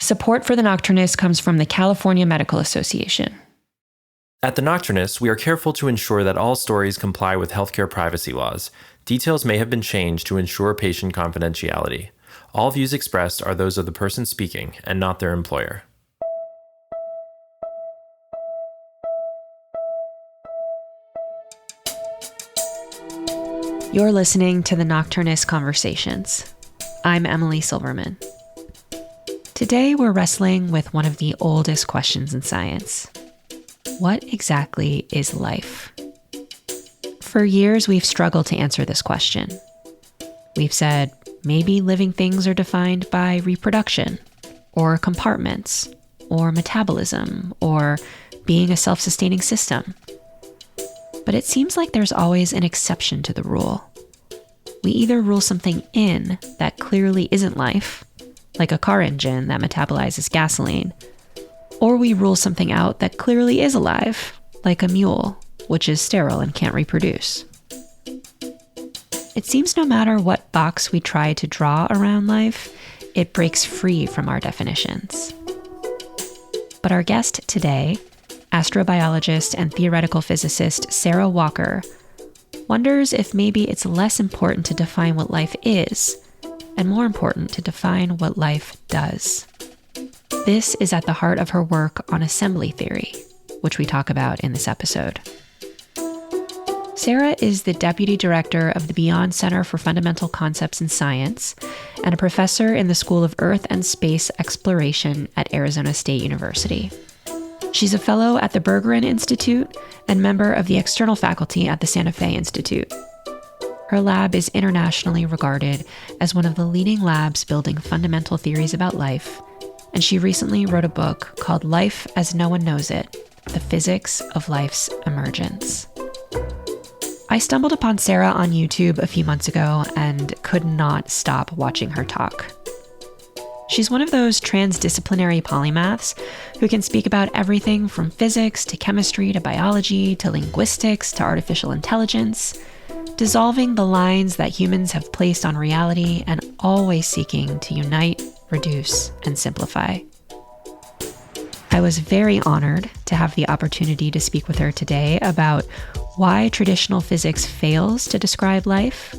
Support for The Nocturnist comes from the California Medical Association. At The Nocturnist, we are careful to ensure that all stories comply with healthcare privacy laws. Details may have been changed to ensure patient confidentiality. All views expressed are those of the person speaking and not their employer. You're listening to The Nocturnist Conversations. I'm Emily Silverman. Today, we're wrestling with one of the oldest questions in science. What exactly is life? For years, we've struggled to answer this question. We've said maybe living things are defined by reproduction, or compartments, or metabolism, or being a self-sustaining system. But it seems like there's always an exception to the rule. We either rule something in that clearly isn't life, like a car engine that metabolizes gasoline, or we rule something out that clearly is alive, like a mule, which is sterile and can't reproduce. It seems no matter what box we try to draw around life, it breaks free from our definitions. But our guest today, astrobiologist and theoretical physicist Sara Walker, wonders if maybe it's less important to define what life is, and more important to define what life does. This is at the heart of her work on assembly theory, which we talk about in this episode. Sara is the deputy director of the Beyond Center for Fundamental Concepts in Science and a professor in the School of Earth and Space Exploration at Arizona State University. She's a fellow at the Bergeron Institute and member of the external faculty at the Santa Fe Institute. Her lab is internationally regarded as one of the leading labs building fundamental theories about life, and she recently wrote a book called Life as No One Knows It: The Physics of Life's Emergence. I stumbled upon Sara on YouTube a few months ago and could not stop watching her talk. She's one of those transdisciplinary polymaths who can speak about everything from physics to chemistry to biology to linguistics to artificial intelligence, dissolving the lines that humans have placed on reality and always seeking to unite, reduce, and simplify. I was very honored to have the opportunity to speak with her today about why traditional physics fails to describe life,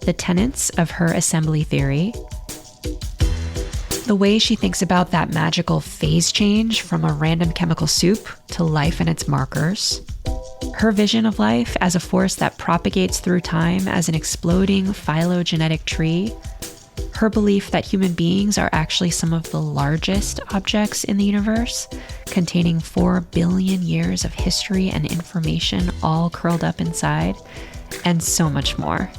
the tenets of her assembly theory, the way she thinks about that magical phase change from a random chemical soup to life and its markers, her vision of life as a force that propagates through time as an exploding phylogenetic tree, her belief that human beings are actually some of the largest objects in the universe, containing 4 billion years of history and information all curled up inside, and so much more.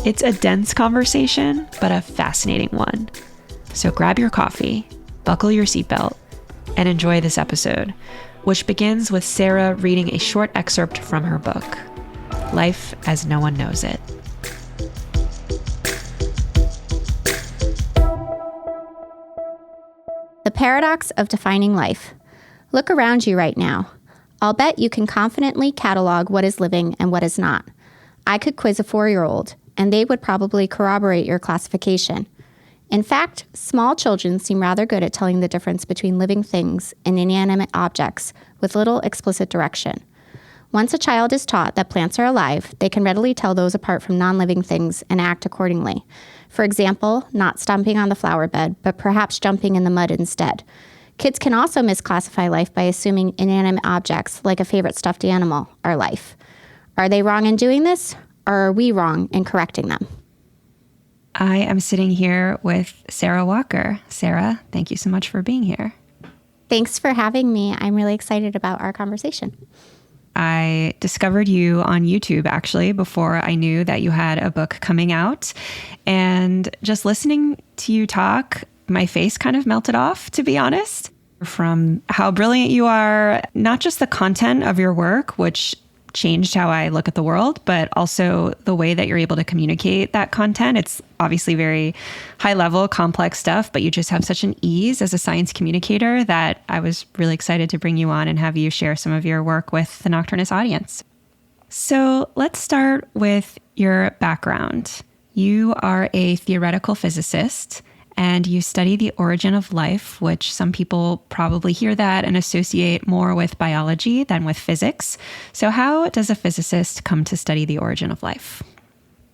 It's a dense conversation, but a fascinating one. So grab your coffee, buckle your seatbelt, and enjoy this episode, which begins with Sara reading a short excerpt from her book, Life as No One Knows It. The paradox of defining life. Look around you right now. I'll bet you can confidently catalog what is living and what is not. I could quiz a 4-year-old, and they would probably corroborate your classification. In fact, small children seem rather good at telling the difference between living things and inanimate objects with little explicit direction. Once a child is taught that plants are alive, they can readily tell those apart from non-living things and act accordingly. For example, not stomping on the flower bed, but perhaps jumping in the mud instead. Kids can also misclassify life by assuming inanimate objects, like a favorite stuffed animal, are life. Are they wrong in doing this, or are we wrong in correcting them? I am sitting here with Sara Walker. Sara, thank you so much for being here. Thanks for having me. I'm really excited about our conversation. I discovered you on YouTube, actually, before I knew that you had a book coming out. And just listening to you talk, my face kind of melted off, to be honest, from how brilliant you are, not just the content of your work, which changed how I look at the world, but also the way that you're able to communicate that content. It's obviously very high level, complex stuff, but you just have such an ease as a science communicator that I was really excited to bring you on and have you share some of your work with the Nocturnist audience. So let's start with your background. You are a theoretical physicist and you study the origin of life, which some people probably hear that and associate more with biology than with physics. So how does a physicist come to study the origin of life?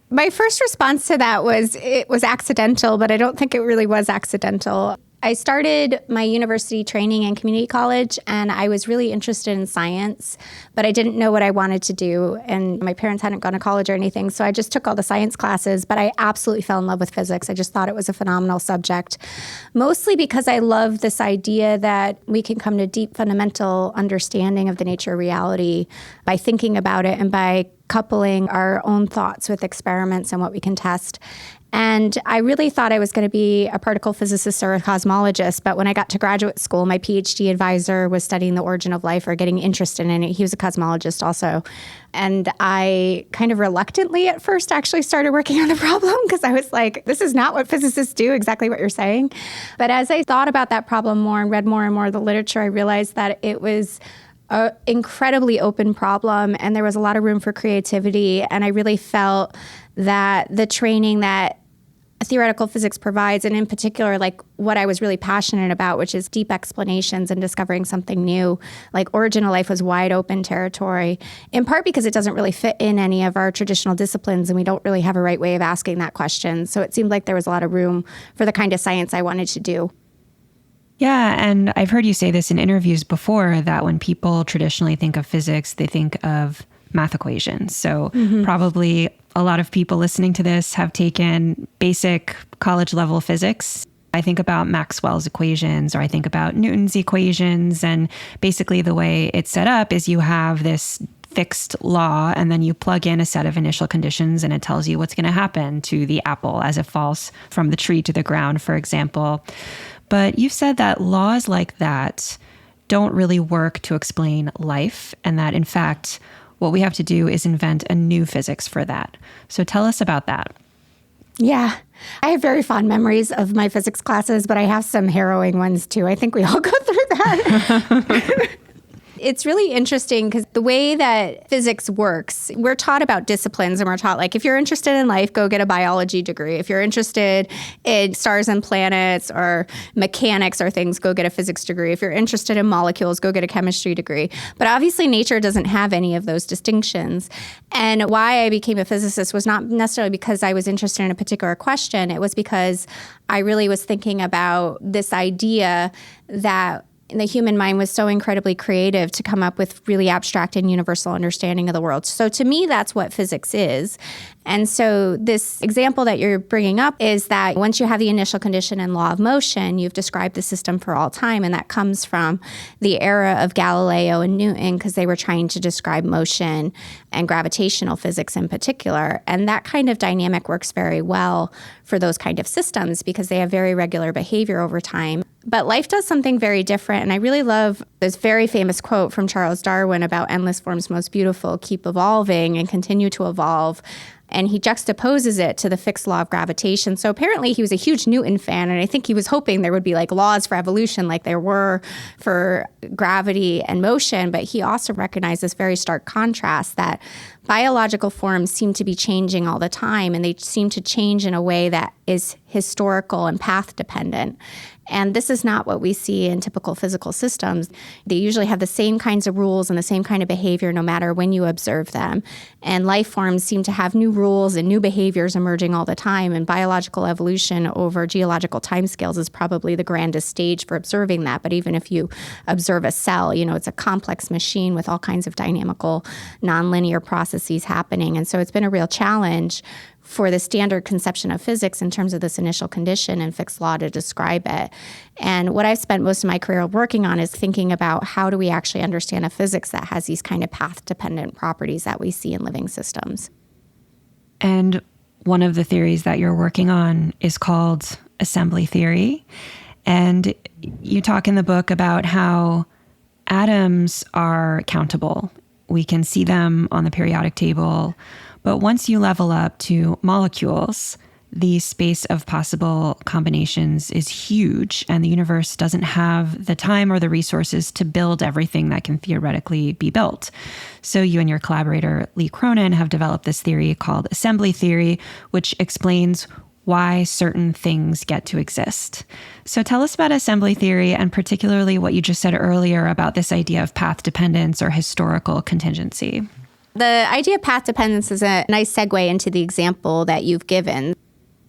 My first response to that was it was accidental, but I don't think it really was accidental. I started my university training in community college, and I was really interested in science, but I didn't know what I wanted to do, and my parents hadn't gone to college or anything, so I just took all the science classes, but I absolutely fell in love with physics. I just thought it was a phenomenal subject, mostly because I love this idea that we can come to deep fundamental understanding of the nature of reality by thinking about it and by coupling our own thoughts with experiments and what we can test. And I really thought I was going to be a particle physicist or a cosmologist. But when I got to graduate school, my PhD advisor was studying the origin of life or getting interested in it. He was a cosmologist also. And I kind of reluctantly at first actually started working on the problem because I was like, this is not what physicists do, exactly what you're saying. But as I thought about that problem more and read more and more of the literature, I realized that it was an incredibly open problem and there was a lot of room for creativity. And I really felt that the training that theoretical physics provides, and in particular, like what I was really passionate about, which is deep explanations and discovering something new, like origin of life was wide open territory, in part because it doesn't really fit in any of our traditional disciplines and we don't really have a right way of asking that question. So it seemed like there was a lot of room for the kind of science I wanted to do. Yeah, and I've heard you say this in interviews before, that when people traditionally think of physics, they think of math equations. So probably a lot of people listening to this have taken basic college level physics. I think about Maxwell's equations, or I think about Newton's equations. And basically the way it's set up is you have this fixed law, and then you plug in a set of initial conditions and it tells you what's going to happen to the apple as it falls from the tree to the ground, for example. But you've said that laws like that don't really work to explain life, and that in fact, what we have to do is invent a new physics for that. So tell us about that. Yeah, I have very fond memories of my physics classes, but I have some harrowing ones too. I think we all go through that. It's really interesting because the way that physics works, we're taught about disciplines and we're taught like, if you're interested in life, go get a biology degree. If you're interested in stars and planets or mechanics or things, go get a physics degree. If you're interested in molecules, go get a chemistry degree. But obviously nature doesn't have any of those distinctions. And why I became a physicist was not necessarily because I was interested in a particular question. It was because I really was thinking about this idea that the human mind was so incredibly creative to come up with really abstract and universal understanding of the world. So to me, that's what physics is. And so this example that you're bringing up is that once you have the initial condition and law of motion, you've described the system for all time. And that comes from the era of Galileo and Newton, because they were trying to describe motion and gravitational physics in particular. And that kind of dynamic works very well for those kind of systems because they have very regular behavior over time. But life does something very different. And I really love this very famous quote from Charles Darwin about endless forms most beautiful, keep evolving and continue to evolve. And he juxtaposes it to the fixed law of gravitation. So apparently he was a huge Newton fan, and I think he was hoping there would be like laws for evolution like there were for gravity and motion. But he also recognized this very stark contrast that biological forms seem to be changing all the time, and they seem to change in a way that is historical and path dependent. And this is not what we see in typical physical systems. They usually have the same kinds of rules and the same kind of behavior no matter when you observe them. And life forms seem to have new rules and new behaviors emerging all the time. And biological evolution over geological timescales is probably the grandest stage for observing that. But even if you observe a cell, it's a complex machine with all kinds of dynamical, nonlinear processes happening. And so it's been a real challenge for the standard conception of physics in terms of this initial condition and fixed law to describe it. And what I've spent most of my career working on is thinking about how do we actually understand a physics that has these kind of path-dependent properties that we see in living systems. And one of the theories that you're working on is called assembly theory. And you talk in the book about how atoms are countable. We can see them on the periodic table. But once you level up to molecules, the space of possible combinations is huge, and the universe doesn't have the time or the resources to build everything that can theoretically be built. So you and your collaborator, Lee Cronin, have developed this theory called assembly theory, which explains why certain things get to exist. So tell us about assembly theory, and particularly what you just said earlier about this idea of path dependence or historical contingency. The idea of path dependence is a nice segue into the example that you've given.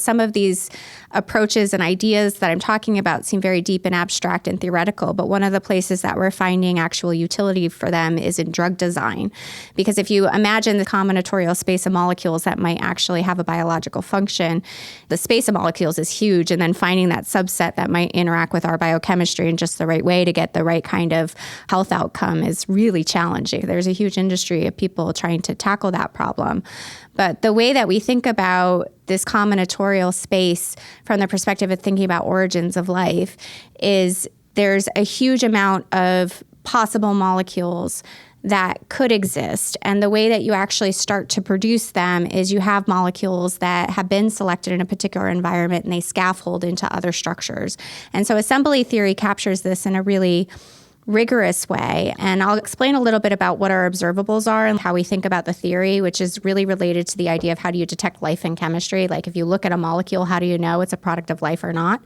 Some of these approaches and ideas that I'm talking about seem very deep and abstract and theoretical, but one of the places that we're finding actual utility for them is in drug design. Because if you imagine the combinatorial space of molecules that might actually have a biological function, the space of molecules is huge, and then finding that subset that might interact with our biochemistry in just the right way to get the right kind of health outcome is really challenging. There's a huge industry of people trying to tackle that problem. But the way that we think about this combinatorial space from the perspective of thinking about origins of life is there's a huge amount of possible molecules that could exist. And the way that you actually start to produce them is you have molecules that have been selected in a particular environment and they scaffold into other structures. And so assembly theory captures this in a really rigorous way. And I'll explain a little bit about what our observables are and how we think about the theory, which is really related to the idea of how do you detect life in chemistry. Like if you look at a molecule, how do you know it's a product of life or not?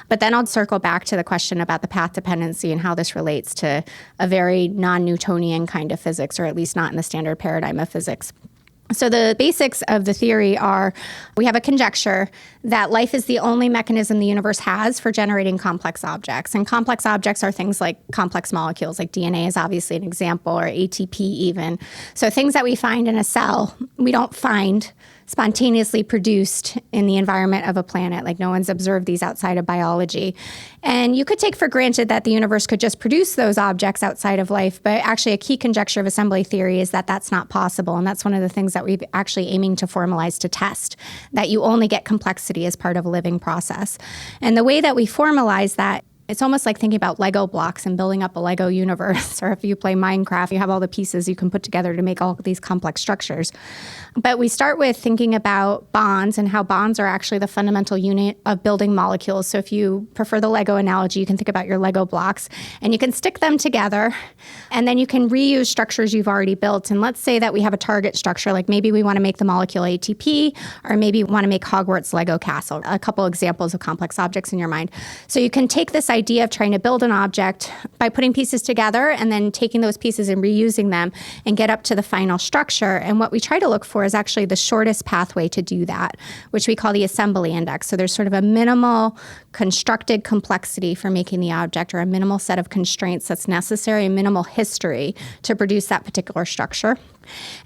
But then I'll circle back to the question about the path dependency and how this relates to a very non-Newtonian kind of physics, or at least not in the standard paradigm of physics. So the basics of the theory are we have a conjecture that life is the only mechanism the universe has for generating complex objects. And complex objects are things like complex molecules, like DNA is obviously an example, or ATP even. So things that we find in a cell, we don't find spontaneously produced in the environment of a planet. Like no one's observed these outside of biology. And you could take for granted that the universe could just produce those objects outside of life. But actually a key conjecture of assembly theory is that that's not possible. And that's one of the things that we're actually aiming to formalize to test, that you only get complexity as part of a living process. And the way that we formalize that, it's almost like thinking about Lego blocks and building up a Lego universe. Or if you play Minecraft, you have all the pieces you can put together to make all of these complex structures. But we start with thinking about bonds and how bonds are actually the fundamental unit of building molecules. So if you prefer the Lego analogy, you can think about your Lego blocks and you can stick them together and then you can reuse structures you've already built. And let's say that we have a target structure, like maybe we want to make the molecule ATP, or maybe we want to make Hogwarts Lego Castle, a couple examples of complex objects in your mind. So you can take this idea of trying to build an object by putting pieces together and then taking those pieces and reusing them and get up to the final structure. And what we try to look for is actually the shortest pathway to do that, which we call the assembly index. So there's sort of a minimal constructed complexity for making the object, or a minimal set of constraints that's necessary, a minimal history to produce that particular structure.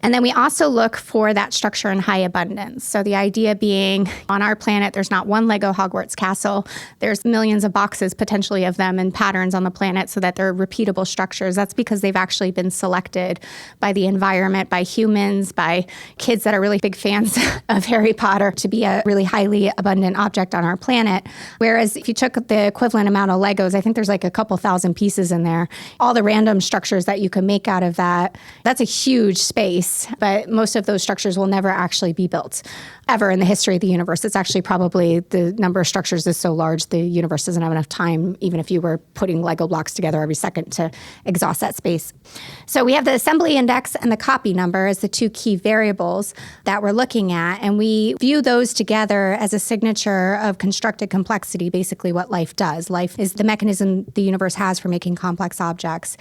And then we also look for that structure in high abundance. So the idea being on our planet, there's not one Lego Hogwarts castle. There's millions of boxes potentially of them and patterns on the planet so that they're repeatable structures. That's because they've actually been selected by the environment, by humans, by kids that are really big fans of Harry Potter to be a really highly abundant object on our planet. Whereas if you took the equivalent amount of Legos, I think there's like a couple thousand pieces in there, all the random structures that you can make out of that, that's a huge space, but most of those structures will never actually be built ever in the history of the universe. It's actually probably the number of structures is so large, the universe doesn't have enough time, even if you were putting Lego blocks together every second, to exhaust that space. So we have the assembly index and the copy number as the two key variables that we're looking at. And we view those together as a signature of constructed complexity, basically what life does. Life is the mechanism the universe has for making complex objects.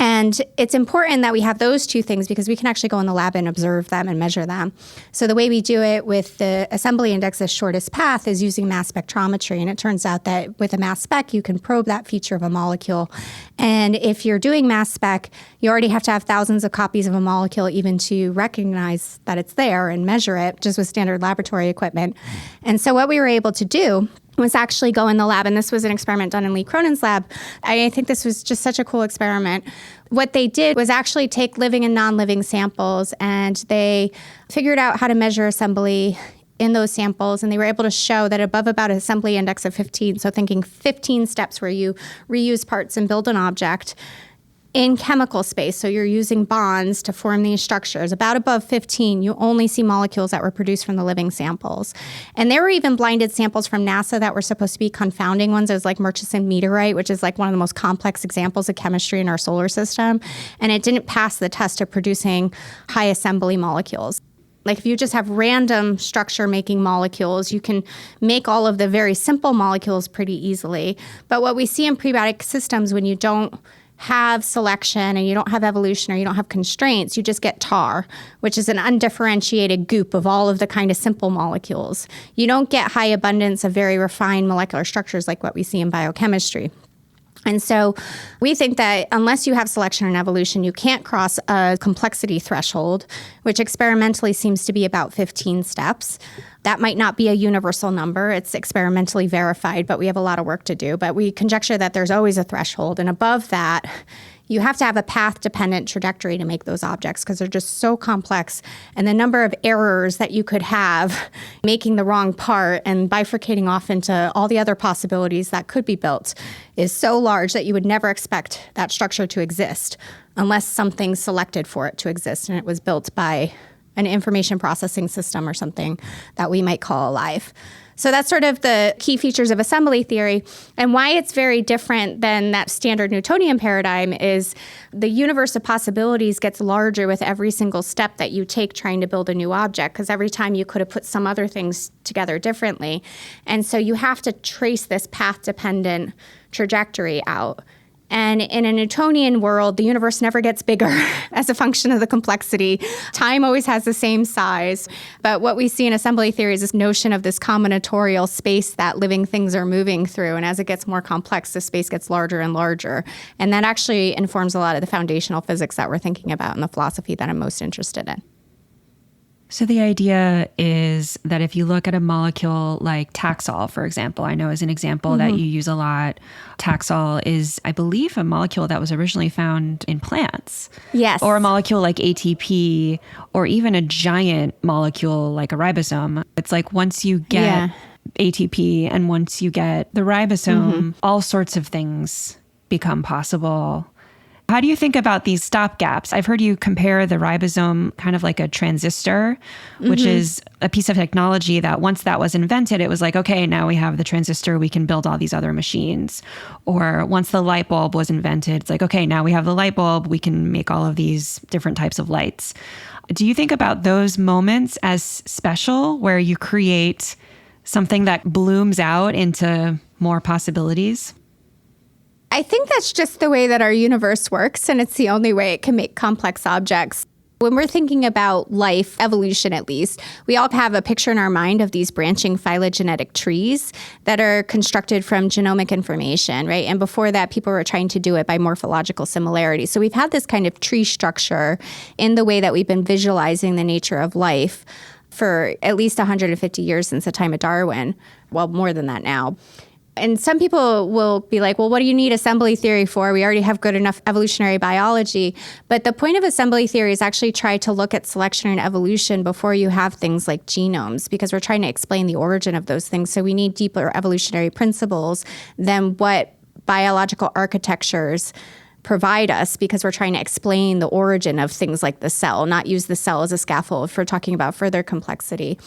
And it's important that we have those two things because we can actually go in the lab and observe them and measure them. So the way we do it with the assembly index, the shortest path, is using mass spectrometry. And it turns out that with a mass spec, you can probe that feature of a molecule. And if you're doing mass spec, you already have to have thousands of copies of a molecule even to recognize that it's there and measure it, just with standard laboratory equipment. And so what we were able to do was actually go in the lab, and this was an experiment done in Lee Cronin's lab. I think this was just such a cool experiment. What they did was actually take living and non-living samples, and they figured out how to measure assembly in those samples, and they were able to show that above about an assembly index of 15, so thinking 15 steps where you reuse parts and build an object, in chemical space, so you're using bonds to form these structures, about above 15, you only see molecules that were produced from the living samples. And there were even blinded samples from NASA that were supposed to be confounding ones. It was like Murchison meteorite, which is like one of the most complex examples of chemistry in our solar system. And it didn't pass the test of producing high assembly molecules. Like if you just have random structure making molecules, you can make all of the very simple molecules pretty easily. But what we see in prebiotic systems, when you don't have selection and you don't have evolution or you don't have constraints, you just get tar, which is an undifferentiated goop of all of the kind of simple molecules. You don't get high abundance of very refined molecular structures like what we see in biochemistry. And so we think that unless you have selection and evolution, you can't cross a complexity threshold, which experimentally seems to be about 15 steps. That might not be a universal number. It's experimentally verified, but we have a lot of work to do. But we conjecture that there's always a threshold. And above that, you have to have a path-dependent trajectory to make those objects because they're just so complex. And the number of errors that you could have making the wrong part and bifurcating off into all the other possibilities that could be built is so large that you would never expect that structure to exist unless something selected for it to exist and it was built by an information processing system or something that we might call alive. So that's sort of the key features of assembly theory. And why it's very different than that standard Newtonian paradigm is the universe of possibilities gets larger with every single step that you take trying to build a new object, because every time you could have put some other things together differently. And so you have to trace this path-dependent trajectory out. And in a Newtonian world, the universe never gets bigger as a function of the complexity. Time always has the same size. But what we see in assembly theory is this notion of this combinatorial space that living things are moving through. And as it gets more complex, the space gets larger and larger. And that actually informs a lot of the foundational physics that we're thinking about and the philosophy that I'm most interested in. So the idea is that if you look at a molecule like Taxol, for example, I know is an example that you use a lot. Taxol is, I believe, a molecule that was originally found in plants. Yes. Or a molecule like ATP, or even a giant molecule like a ribosome. It's like once you get ATP and once you get the ribosome, all sorts of things become possible. How do you think about these stopgaps? I've heard you compare the ribosome kind of like a transistor, which is a piece of technology that once that was invented, it was like, okay, now we have the transistor, we can build all these other machines. Or once the light bulb was invented, it's like, okay, now we have the light bulb, we can make all of these different types of lights. Do you think about those moments as special where you create something that blooms out into more possibilities? I think that's just the way that our universe works, and it's the only way it can make complex objects. When we're thinking about life, evolution at least, we all have a picture in our mind of these branching phylogenetic trees that are constructed from genomic information, right? And before that, people were trying to do it by morphological similarity. So we've had this kind of tree structure in the way that we've been visualizing the nature of life for at least 150 years since the time of Darwin. Well, more than that now. And some people will be like, well, what do you need assembly theory for? We already have good enough evolutionary biology. But the point of assembly theory is actually try to look at selection and evolution before you have things like genomes, because we're trying to explain the origin of those things. So we need deeper evolutionary principles than what biological architectures provide us, because we're trying to explain the origin of things like the cell, not use the cell as a scaffold for talking about further complexity.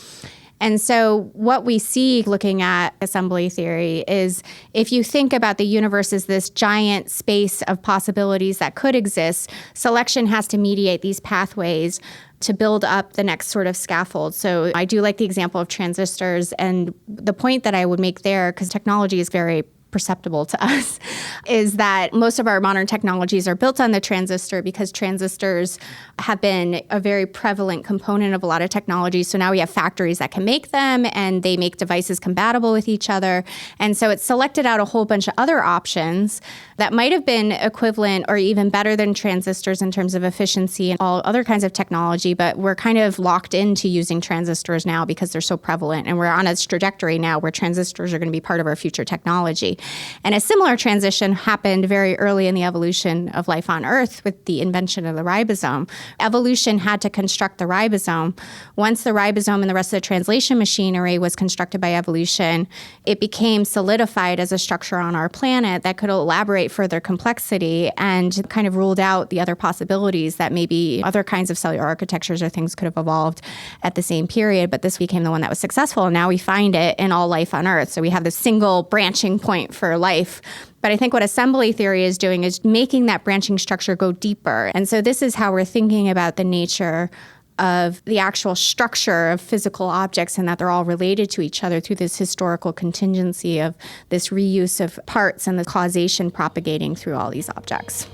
And so what we see looking at assembly theory is if you think about the universe as this giant space of possibilities that could exist, selection has to mediate these pathways to build up the next sort of scaffold. So I do like the example of transistors. And the point that I would make there, because technology is very perceptible to us, is that most of our modern technologies are built on the transistor because transistors have been a very prevalent component of a lot of technology. So now we have factories that can make them, and they make devices compatible with each other. And so it's selected out a whole bunch of other options that might have been equivalent or even better than transistors in terms of efficiency and all other kinds of technology. But we're kind of locked into using transistors now because they're so prevalent. And we're on a trajectory now where transistors are going to be part of our future technology. And a similar transition happened very early in the evolution of life on Earth with the invention of the ribosome. Evolution had to construct the ribosome. Once the ribosome and the rest of the translation machinery was constructed by evolution, it became solidified as a structure on our planet that could elaborate further complexity and kind of ruled out the other possibilities that maybe other kinds of cellular architectures or things could have evolved at the same period. But this became the one that was successful. And now we find it in all life on Earth. So we have this single branching point for life. But I think what assembly theory is doing is making that branching structure go deeper. And so this is how we're thinking about the nature of the actual structure of physical objects and that they're all related to each other through this historical contingency of this reuse of parts and the causation propagating through all these objects.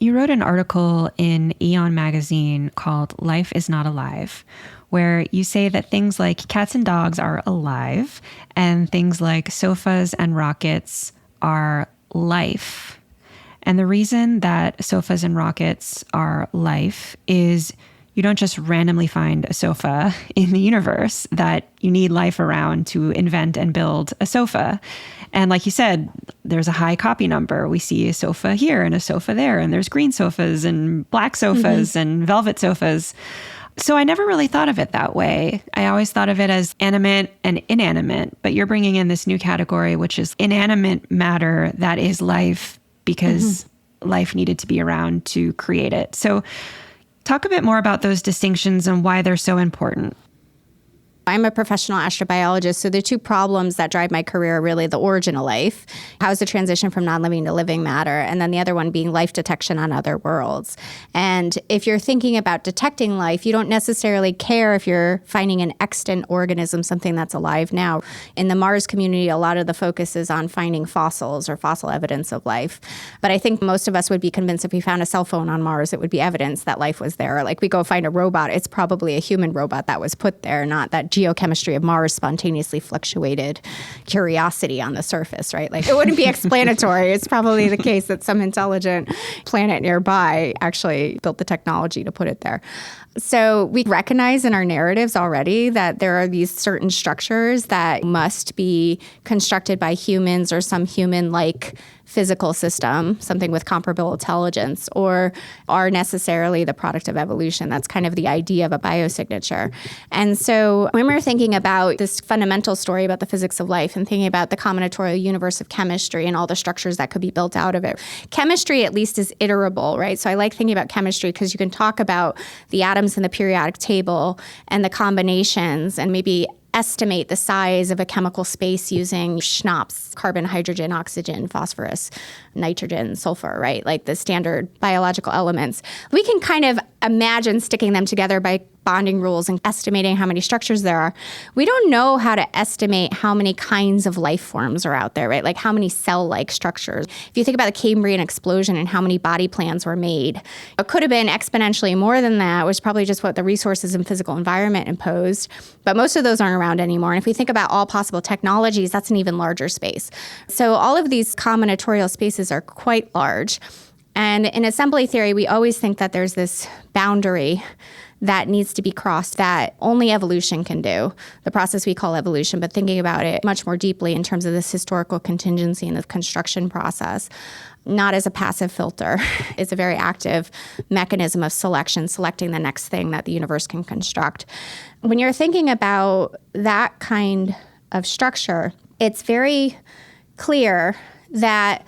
You wrote an article in Eon magazine called Life is Not Alive, where you say that things like cats and dogs are alive and things like sofas and rockets are life. And the reason that sofas and rockets are life is you don't just randomly find a sofa in the universe, that you need life around to invent and build a sofa. And like you said, there's a high copy number. We see a sofa here and a sofa there, and there's green sofas and black sofas and velvet sofas. So I never really thought of it that way. I always thought of it as animate and inanimate, but you're bringing in this new category, which is inanimate matter that is life because life needed to be around to create it. So talk a bit more about those distinctions and why they're so important. I'm a professional astrobiologist, so the two problems that drive my career are really the origin of life. How is the transition from non-living to living matter? And then the other one being life detection on other worlds. And if you're thinking about detecting life, you don't necessarily care if you're finding an extant organism, something that's alive now. In the Mars community, a lot of the focus is on finding fossils or fossil evidence of life. But I think most of us would be convinced if we found a cell phone on Mars, it would be evidence that life was there. Like we go find a robot, it's probably a human robot that was put there, not that geochemistry of Mars spontaneously fluctuated curiosity on the surface, right? Like it wouldn't be explanatory. It's probably the case that some intelligent planet nearby actually built the technology to put it there. So we recognize in our narratives already that there are these certain structures that must be constructed by humans or some human-like physical system, something with comparable intelligence, or are necessarily the product of evolution. That's kind of the idea of a biosignature. And so when we're thinking about this fundamental story about the physics of life and thinking about the combinatorial universe of chemistry and all the structures that could be built out of it, chemistry at least is iterable, right? So I like thinking about chemistry because you can talk about the atoms in the periodic table and the combinations and maybe estimate the size of a chemical space using SNOPs, carbon, hydrogen, oxygen, phosphorus, nitrogen, sulfur, right? Like the standard biological elements. We can kind of imagine sticking them together by bonding rules and estimating how many structures there are. We don't know how to estimate how many kinds of life forms are out there, right? Like how many cell-like structures. If you think about the Cambrian explosion and how many body plans were made, it could have been exponentially more than that, which is probably just what the resources and physical environment imposed. But most of those aren't around anymore. And if we think about all possible technologies, that's an even larger space. So all of these combinatorial spaces are quite large. And in assembly theory, we always think that there's this boundary that needs to be crossed that only evolution can do, the process we call evolution, but thinking about it much more deeply in terms of this historical contingency and the construction process, not as a passive filter. It's a very active mechanism of selection, selecting the next thing that the universe can construct. When you're thinking about that kind of structure, it's very clear that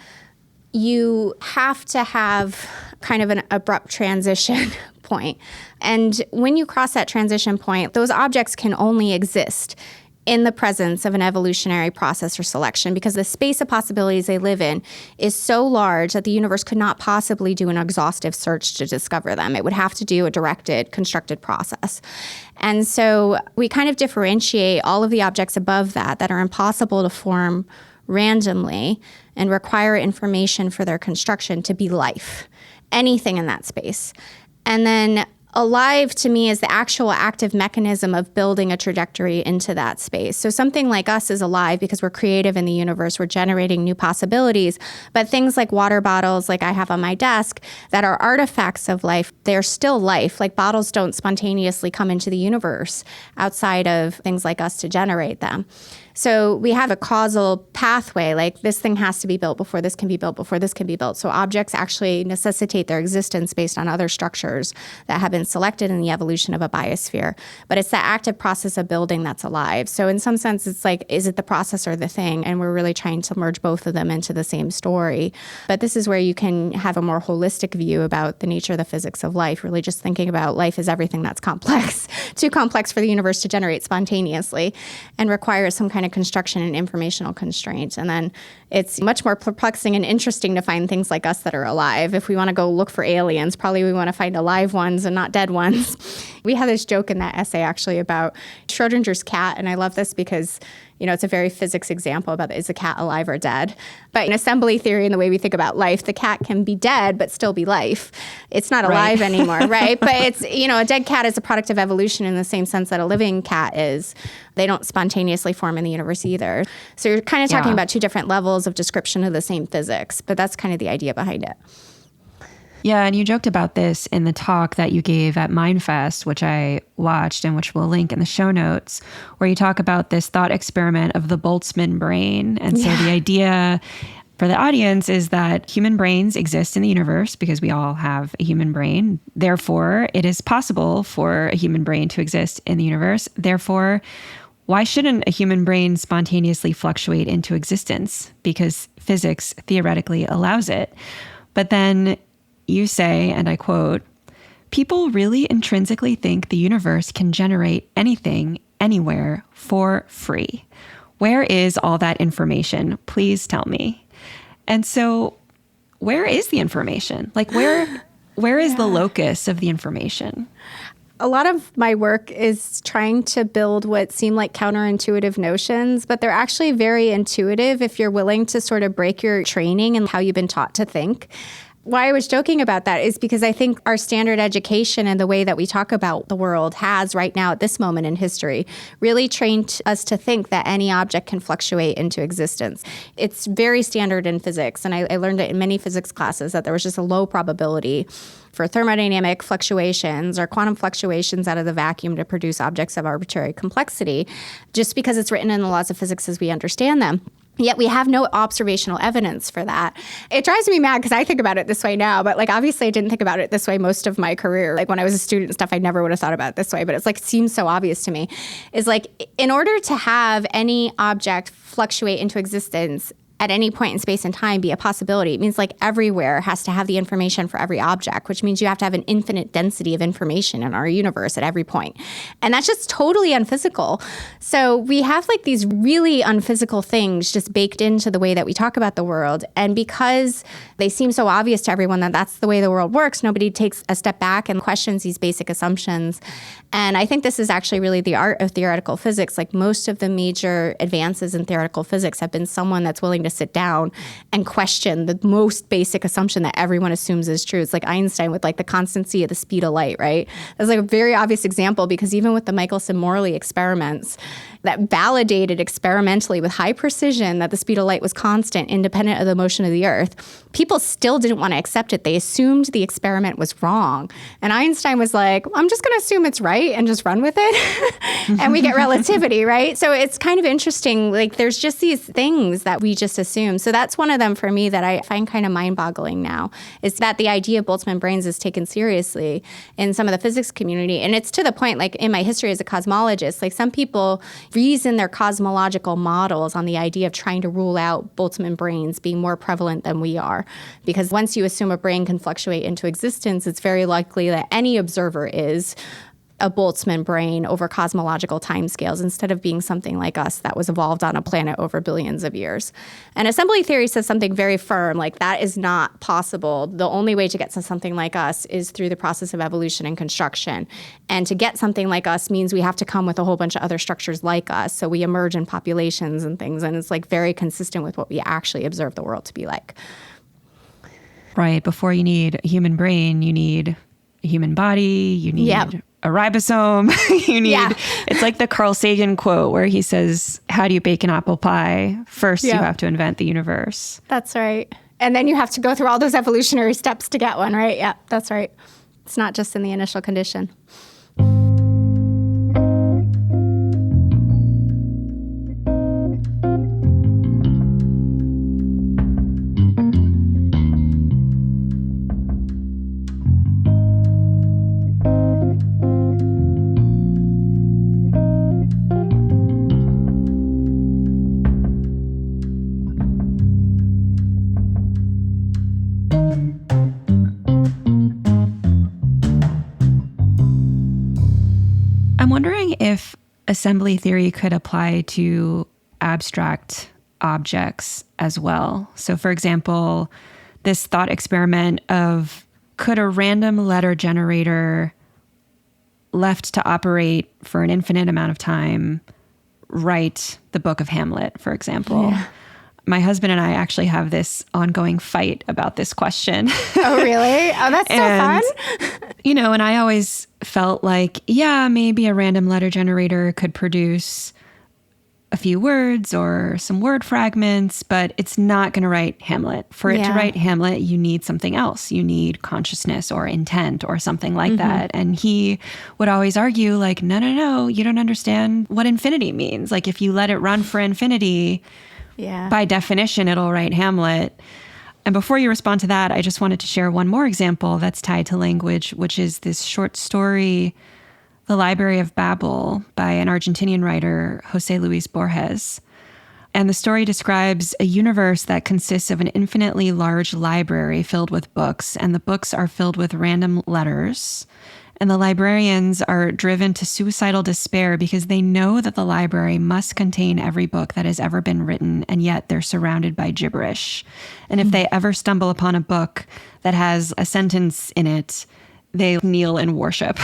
you have to have kind of an abrupt transition point. And when you cross that transition point, those objects can only exist in the presence of an evolutionary process or selection because the space of possibilities they live in is so large that the universe could not possibly do an exhaustive search to discover them. It would have to do a directed, constructed process. And so we kind of differentiate all of the objects above that are impossible to form randomly and require information for their construction to be life, anything in that space. And then alive to me is the actual active mechanism of building a trajectory into that space. So something like us is alive because we're creative in the universe, we're generating new possibilities. But things like water bottles, like I have on my desk, that are artifacts of life, they're still life. Like bottles don't spontaneously come into the universe outside of things like us to generate them. So we have a causal pathway, like this thing has to be built before this can be built, before this can be built. So objects actually necessitate their existence based on other structures that have been selected in the evolution of a biosphere. But it's the active process of building that's alive. So in some sense, it's like, is it the process or the thing? And we're really trying to merge both of them into the same story. But this is where you can have a more holistic view about the nature of the physics of life, really just thinking about life as everything that's complex, too complex for the universe to generate spontaneously, and requires some kind of construction and informational constraints. And then it's much more perplexing and interesting to find things like us that are alive. If we want to go look for aliens, probably we want to find alive ones and not dead ones. We had this joke in that essay actually about Schrodinger's cat, and I love this because it's a very physics example about is the cat alive or dead. But in assembly theory and the way we think about life, the cat can be dead but still be life. It's not alive anymore, right? But it's, a dead cat is a product of evolution in the same sense that a living cat is. They don't spontaneously form in the universe either. So you're kind of talking about two different levels of description of the same physics, but that's kind of the idea behind it. Yeah, and you joked about this in the talk that you gave at Mindfest, which I watched and which we'll link in the show notes, where you talk about this thought experiment of the Boltzmann brain. And so the idea for the audience is that human brains exist in the universe because we all have a human brain. Therefore, it is possible for a human brain to exist in the universe. Therefore, why shouldn't a human brain spontaneously fluctuate into existence? Because physics theoretically allows it. But then you say, and I quote, "People really intrinsically think the universe can generate anything, anywhere, for free. Where is all that information? Please tell me." And so where is the information? Like where is the locus of the information? A lot of my work is trying to build what seem like counterintuitive notions, but they're actually very intuitive if you're willing to sort of break your training and how you've been taught to think. Why I was joking about that is because I think our standard education and the way that we talk about the world has right now at this moment in history really trained us to think that any object can fluctuate into existence. It's very standard in physics, and I learned it in many physics classes that there was just a low probability for thermodynamic fluctuations or quantum fluctuations out of the vacuum to produce objects of arbitrary complexity, just because it's written in the laws of physics as we understand them. Yet we have no observational evidence for that. It drives me mad because I think about it this way now, but obviously I didn't think about it this way most of my career. When I was a student and stuff, I never would have thought about it this way, but it seems so obvious to me. Is in order to have any object fluctuate into existence at any point in space and time be a possibility, it means everywhere has to have the information for every object, which means you have to have an infinite density of information in our universe at every point. And that's just totally unphysical. So we have these really unphysical things just baked into the way that we talk about the world. And because they seem so obvious to everyone that that's the way the world works, nobody takes a step back and questions these basic assumptions. And I think this is actually really the art of theoretical physics. Most of the major advances in theoretical physics have been someone that's willing to sit down and question the most basic assumption that everyone assumes is true. It's like Einstein with the constancy of the speed of light, right? That's a very obvious example because even with the Michelson-Morley experiments that validated experimentally with high precision that the speed of light was constant, independent of the motion of the Earth, people still didn't want to accept it. They assumed the experiment was wrong. And Einstein was like, I'm just going to assume it's right and just run with it. And we get relativity, right? So it's kind of interesting. There's just these things that we just assume. So that's one of them for me that I find kind of mind-boggling now, is that the idea of Boltzmann brains is taken seriously in some of the physics community. And it's to the point, in my history as a cosmologist, some people reason their cosmological models on the idea of trying to rule out Boltzmann brains being more prevalent than we are. Because once you assume a brain can fluctuate into existence, it's very likely that any observer is a Boltzmann brain over cosmological timescales instead of being something like us that was evolved on a planet over billions of years. And assembly theory says something very firm, that is not possible. The only way to get to something like us is through the process of evolution and construction. And to get something like us means we have to come with a whole bunch of other structures like us. So we emerge in populations and things, and it's very consistent with what we actually observe the world to be like. Right. Before you need a human brain, you need a human body, you need a ribosome, you need, it's like the Carl Sagan quote where he says, how do you bake an apple pie? First, you have to invent the universe. That's right. And then you have to go through all those evolutionary steps to get one, right? Yeah, that's right. It's not just in the initial condition. I'm wondering if assembly theory could apply to abstract objects as well. So, for example, this thought experiment of could a random letter generator left to operate for an infinite amount of time write the Book of Hamlet, for example? Yeah. My husband and I actually have this ongoing fight about this question. Oh, really? Oh, that's so fun. And I always felt like, yeah, maybe a random letter generator could produce a few words or some word fragments, but it's not going to write Hamlet. For it to write Hamlet, you need something else. You need consciousness or intent or something like that. And he would always argue like, no, you don't understand what infinity means. Like if you let it run for infinity, by definition, it'll write Hamlet. And before you respond to that, I just wanted to share one more example that's tied to language, which is this short story, The Library of Babel, by an Argentinian writer, José Luis Borges. And the story describes a universe that consists of an infinitely large library filled with books, and the books are filled with random letters. And the librarians are driven to suicidal despair because they know that the library must contain every book that has ever been written, and yet they're surrounded by gibberish. And if they ever stumble upon a book that has a sentence in it, they kneel in worship.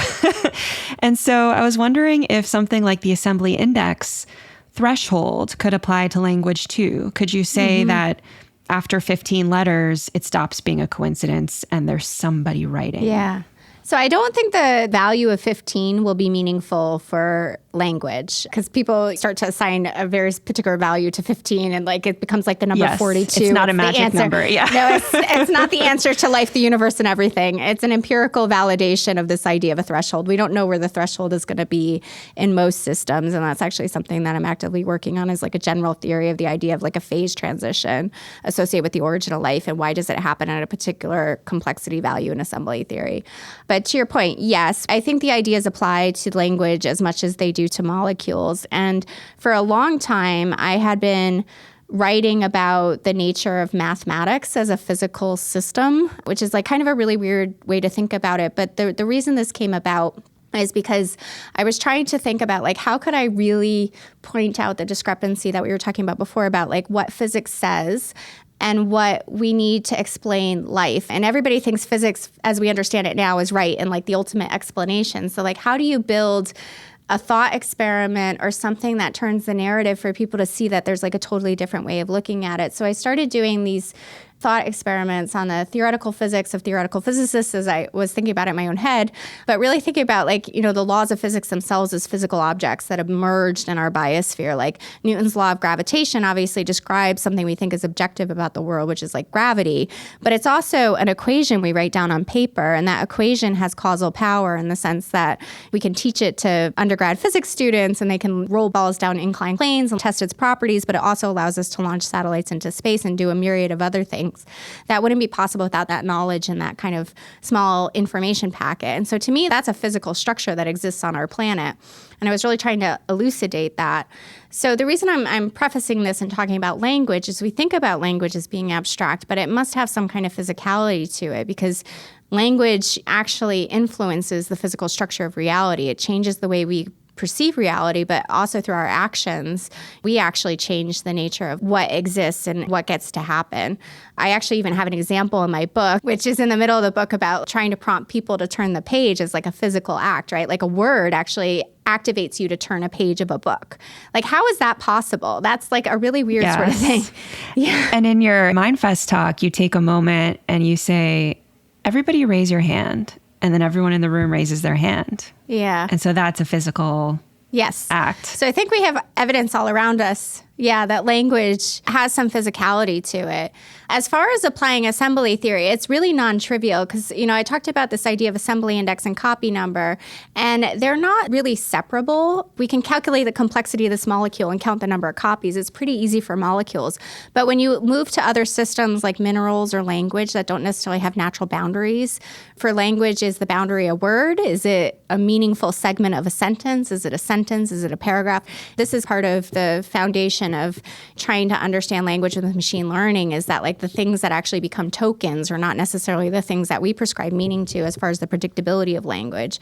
And so I was wondering if something like the assembly index threshold could apply to language too. Could you say that after 15 letters, it stops being a coincidence and there's somebody writing? Yeah. So I don't think the value of 15 will be meaningful for language because people start to assign a very particular value to 15 and like it becomes like the number 42. It's not a magic number. Yeah. No, it's not the answer to life, the universe, and everything. It's an empirical validation of this idea of a threshold. We don't know where the threshold is going to be in most systems. And that's actually something that I'm actively working on is like a general theory of the idea of like a phase transition associated with the origin of life and why does it happen at a particular complexity value in assembly theory. But to your point, yes, I think the ideas apply to language as much as they do to molecules. And for a long time, I had been writing about the nature of mathematics as a physical system, which is like kind of a really weird way to think about it. But the reason this came about is because I was trying to think about like how could I really point out the discrepancy that we were talking about before about like what physics says and what we need to explain life. And everybody thinks physics, as we understand it now, is right and like the ultimate explanation. So like how do you build a thought experiment or something that turns the narrative for people to see that there's like a totally different way of looking at it? So I started doing these thought experiments on the theoretical physics of theoretical physicists as I was thinking about it in my own head, but really thinking about like, the laws of physics themselves as physical objects that emerged in our biosphere. Like Newton's law of gravitation obviously describes something we think is objective about the world, which is like gravity, but it's also an equation we write down on paper. And that equation has causal power in the sense that we can teach it to undergrad physics students and they can roll balls down inclined planes and test its properties, but it also allows us to launch satellites into space and do a myriad of other things. That wouldn't be possible without that knowledge and that kind of small information packet. And so to me, that's a physical structure that exists on our planet. And I was really trying to elucidate that. So the reason I'm prefacing this and talking about language is we think about language as being abstract, but it must have some kind of physicality to it because language actually influences the physical structure of reality. It changes the way we perceive reality, but also through our actions, we actually change the nature of what exists and what gets to happen. I actually even have an example in my book, which is in the middle of the book about trying to prompt people to turn the page as like a physical act, right? Like a word actually activates you to turn a page of a book. Like, how is that possible? That's like a really weird sort of thing. Yeah. And in your MindFest talk, you take a moment and you say, everybody raise your hand. And then everyone in the room raises their hand. Yeah. And so that's a physical act. So I think we have evidence all around us, that language has some physicality to it. As far as applying assembly theory, it's really non-trivial because, I talked about this idea of assembly index and copy number, and they're not really separable. We can calculate the complexity of this molecule and count the number of copies. It's pretty easy for molecules. But when you move to other systems like minerals or language that don't necessarily have natural boundaries, for language, is the boundary a word? Is it a meaningful segment of a sentence? Is it a sentence? Is it a paragraph? This is part of the foundation fascination of trying to understand language with machine learning is that like the things that actually become tokens are not necessarily the things that we prescribe meaning to as far as the predictability of language.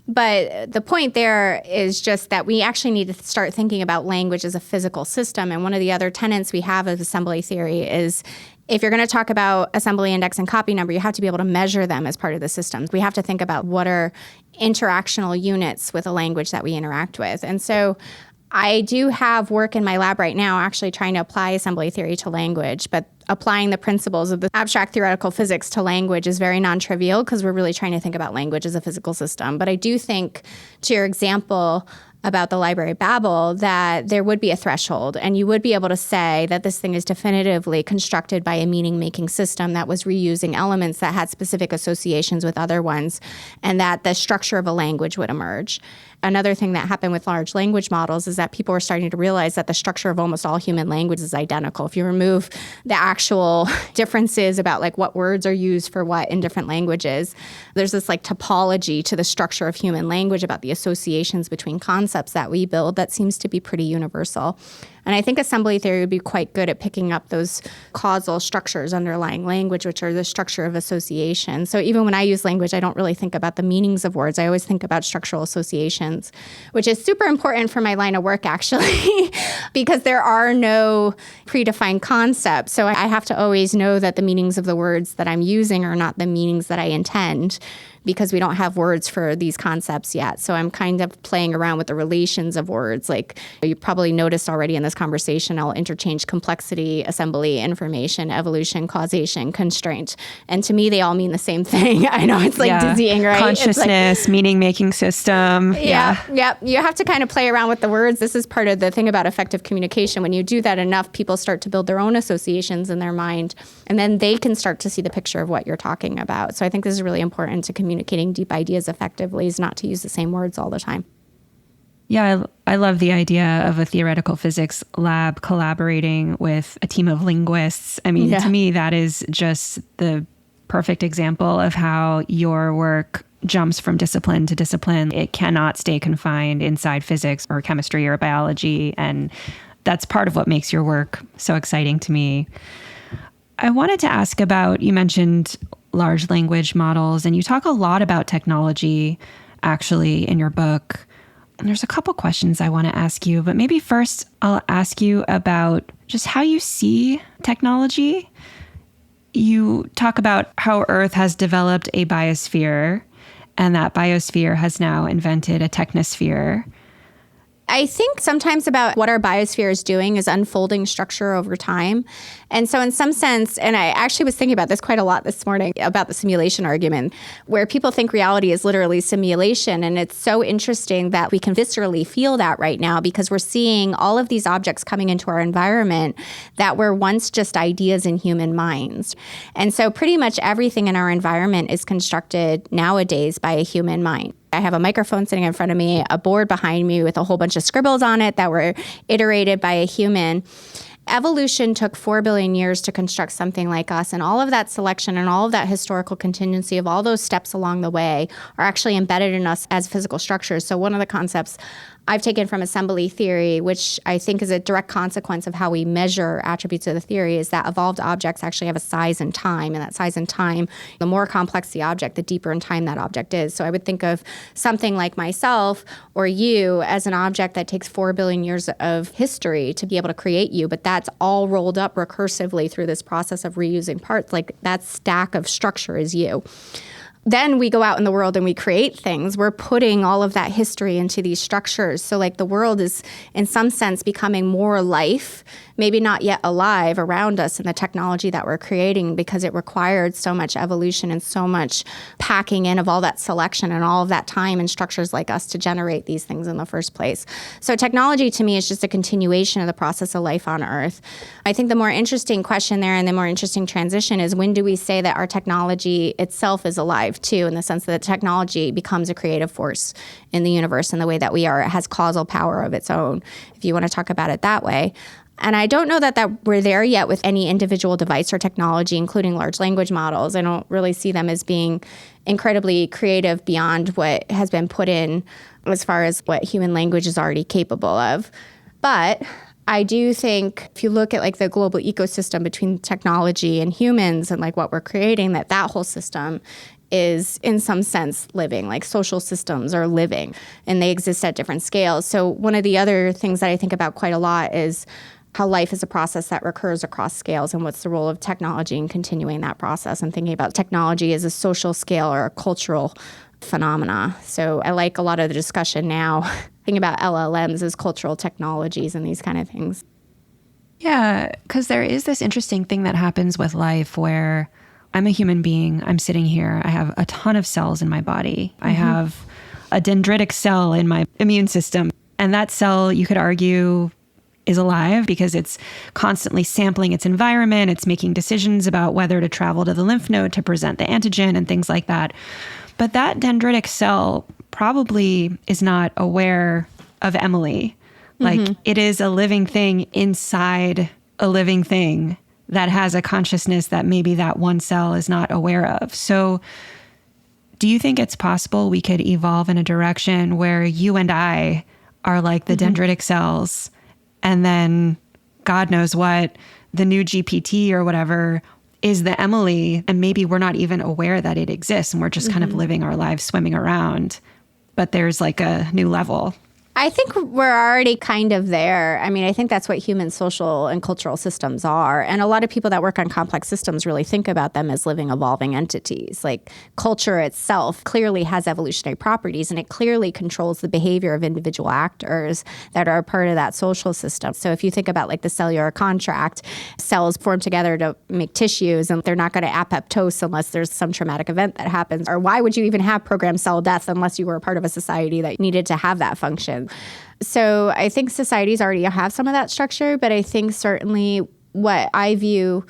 But the point there is just that we actually need to start thinking about language as a physical system. And one of the other tenets we have of assembly theory is if you're going to talk about assembly index and copy number, you have to be able to measure them as part of the system. We have to think about what are interactional units with a language that we interact with. And so I do have work in my lab right now actually trying to apply assembly theory to language, but applying the principles of the abstract theoretical physics to language is very non-trivial because we're really trying to think about language as a physical system. But I do think, to your example about the Library of Babel, that there would be a threshold and you would be able to say that this thing is definitively constructed by a meaning-making system that was reusing elements that had specific associations with other ones, and that the structure of a language would emerge. Another thing that happened with large language models is that people were starting to realize that the structure of almost all human language is identical. If you remove the actual differences about like what words are used for what in different languages, there's this like topology to the structure of human language about the associations between concepts that we build that seems to be pretty universal. And I think assembly theory would be quite good at picking up those causal structures underlying language, which are the structure of association. So even when I use language, I don't really think about the meanings of words. I always think about structural associations, which is super important for my line of work, actually, because there are no predefined concepts. So I have to always know that the meanings of the words that I'm using are not the meanings that I intend, because we don't have words for these concepts yet. So I'm kind of playing around with the relations of words. Like you probably noticed already in this conversation, I'll interchange complexity, assembly, information, evolution, causation, constraint. And to me, they all mean the same thing. I know it's like dizzying, right? Consciousness, meaning-making system. Yeah. You have to kind of play around with the words. This is part of the thing about effective communication. When you do that enough, people start to build their own associations in their mind, and then they can start to see the picture of what you're talking about. So I think this is really important to communicating deep ideas effectively, is not to use the same words all the time. Yeah, I love the idea of a theoretical physics lab collaborating with a team of linguists. I mean, to me, that is just the perfect example of how your work jumps from discipline to discipline. It cannot stay confined inside physics or chemistry or biology. And that's part of what makes your work so exciting to me. I wanted to ask about, you mentioned large language models, and you talk a lot about technology actually in your book. And there's a couple questions I want to ask you, but maybe first I'll ask you about just how you see technology. You talk about how Earth has developed a biosphere, and that biosphere has now invented a technosphere. I think sometimes about what our biosphere is doing is unfolding structure over time. And so in some sense, and I actually was thinking about this quite a lot this morning about the simulation argument, where people think reality is literally simulation. And it's so interesting that we can viscerally feel that right now, because we're seeing all of these objects coming into our environment that were once just ideas in human minds. And so pretty much everything in our environment is constructed nowadays by a human mind. I have a microphone sitting in front of me, a board behind me with a whole bunch of scribbles on it that were iterated by a human. Evolution took 4 billion years to construct something like us, and all of that selection and all of that historical contingency of all those steps along the way are actually embedded in us as physical structures. So one of the concepts I've taken from assembly theory, which I think is a direct consequence of how we measure attributes of the theory, is that evolved objects actually have a size and time. And that size and time, the more complex the object, the deeper in time that object is. So I would think of something like myself or you as an object that takes 4 billion years of history to be able to create you. But that's all rolled up recursively through this process of reusing parts. Like that stack of structure is you. Then we go out in the world and we create things. We're putting all of that history into these structures. So like the world is in some sense becoming more life, maybe not yet alive around us in the technology that we're creating, because it required so much evolution and so much packing in of all that selection and all of that time and structures like us to generate these things in the first place. So technology to me is just a continuation of the process of life on Earth. I think the more interesting question there and the more interesting transition is, when do we say that our technology itself is alive too, in the sense that technology becomes a creative force in the universe in the way that we are. It has causal power of its own, if you want to talk about it that way. And I don't know that we're there yet with any individual device or technology, including large language models. I don't really see them as being incredibly creative beyond what has been put in as far as what human language is already capable of. But I do think if you look at like the global ecosystem between technology and humans and like what we're creating, that whole system is in some sense living, like social systems are living and they exist at different scales. So one of the other things that I think about quite a lot is how life is a process that recurs across scales and what's the role of technology in continuing that process and thinking about technology as a social scale or a cultural phenomena. So I like a lot of the discussion now, thinking about LLMs as cultural technologies and these kind of things. Yeah, because there is this interesting thing that happens with life where I'm a human being. I'm sitting here. I have a ton of cells in my body. I have a dendritic cell in my immune system. And that cell, you could argue, is alive because it's constantly sampling its environment. It's making decisions about whether to travel to the lymph node to present the antigen and things like that. But that dendritic cell probably is not aware of Emily. Like it is a living thing inside a living thing that has a consciousness that maybe that one cell is not aware of. So do you think it's possible we could evolve in a direction where you and I are like the dendritic cells, and then God knows what, the new GPT or whatever is the Emily, and maybe we're not even aware that it exists and we're just kind of living our lives swimming around, but there's like a new level? I think we're already kind of there. I mean, I think that's what human social and cultural systems are. And a lot of people that work on complex systems really think about them as living, evolving entities. Like culture itself clearly has evolutionary properties, and it clearly controls the behavior of individual actors that are a part of that social system. So if you think about like the cellular contract, cells form together to make tissues, and they're not going to apoptose unless there's some traumatic event that happens. Or why would you even have programmed cell death unless you were a part of a society that needed to have that function? So I think societies already have some of that structure, but I think certainly what I view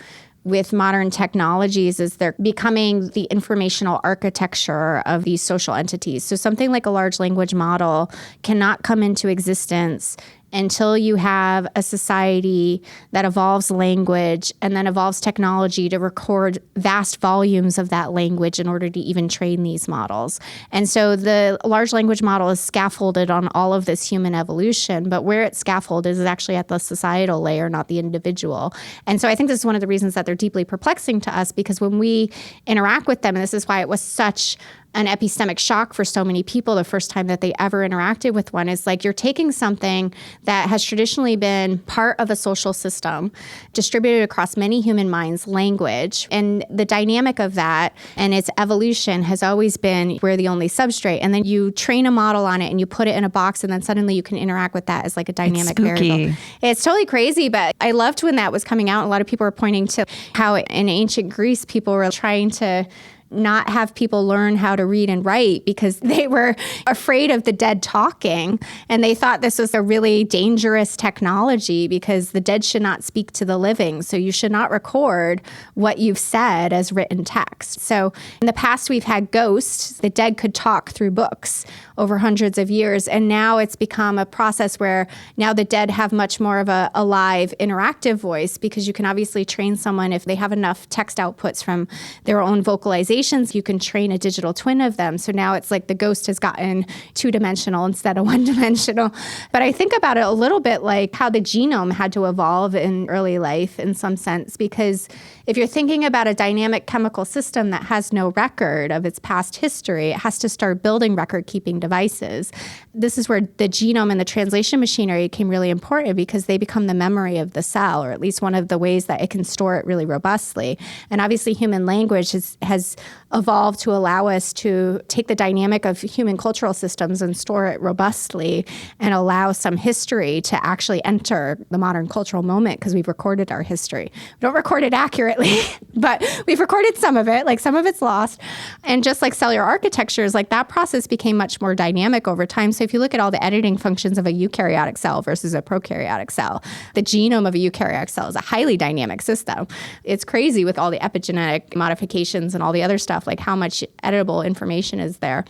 with modern technologies is they're becoming the informational architecture of these social entities. So something like a large language model cannot come into existence until you have a society that evolves language and then evolves technology to record vast volumes of that language in order to even train these models. And so the large language model is scaffolded on all of this human evolution, but where it's scaffolded is actually at the societal layer, not the individual. And so I think this is one of the reasons that they're deeply perplexing to us, because when we interact with them, and this is why it was such an epistemic shock for so many people the first time that they ever interacted with one, is like you're taking something that has traditionally been part of a social system, distributed across many human minds, language, and the dynamic of that and its evolution has always been we're the only substrate. And then you train a model on it and you put it in a box, and then suddenly you can interact with that as like a dynamic variable. It's totally crazy, but I loved when that was coming out. A lot of people were pointing to how in ancient Greece, people were trying to not have people learn how to read and write because they were afraid of the dead talking. And they thought this was a really dangerous technology because the dead should not speak to the living. So you should not record what you've said as written text. So in the past, we've had ghosts. The dead could talk through books over hundreds of years. And now it's become a process where now the dead have much more of a alive, interactive voice, because you can obviously train someone if they have enough text outputs from their own vocalizations. You can train a digital twin of them. So now it's like the ghost has gotten two-dimensional instead of one-dimensional. But I think about it a little bit like how the genome had to evolve in early life in some sense, because if you're thinking about a dynamic chemical system that has no record of its past history, it has to start building record-keeping devices. This is where the genome and the translation machinery became really important, because they become the memory of the cell, or at least one of the ways that it can store it really robustly. And obviously human language has evolved to allow us to take the dynamic of human cultural systems and store it robustly and allow some history to actually enter the modern cultural moment, because we've recorded our history. We don't record it accurately, but we've recorded some of it, like some of it's lost. And just like cellular architectures, like that process became much more dynamic over time. So if you look at all the editing functions of a eukaryotic cell versus a prokaryotic cell, the genome of a eukaryotic cell is a highly dynamic system. It's crazy with all the epigenetic modifications and all the other stuff stuff, like how much editable information is there.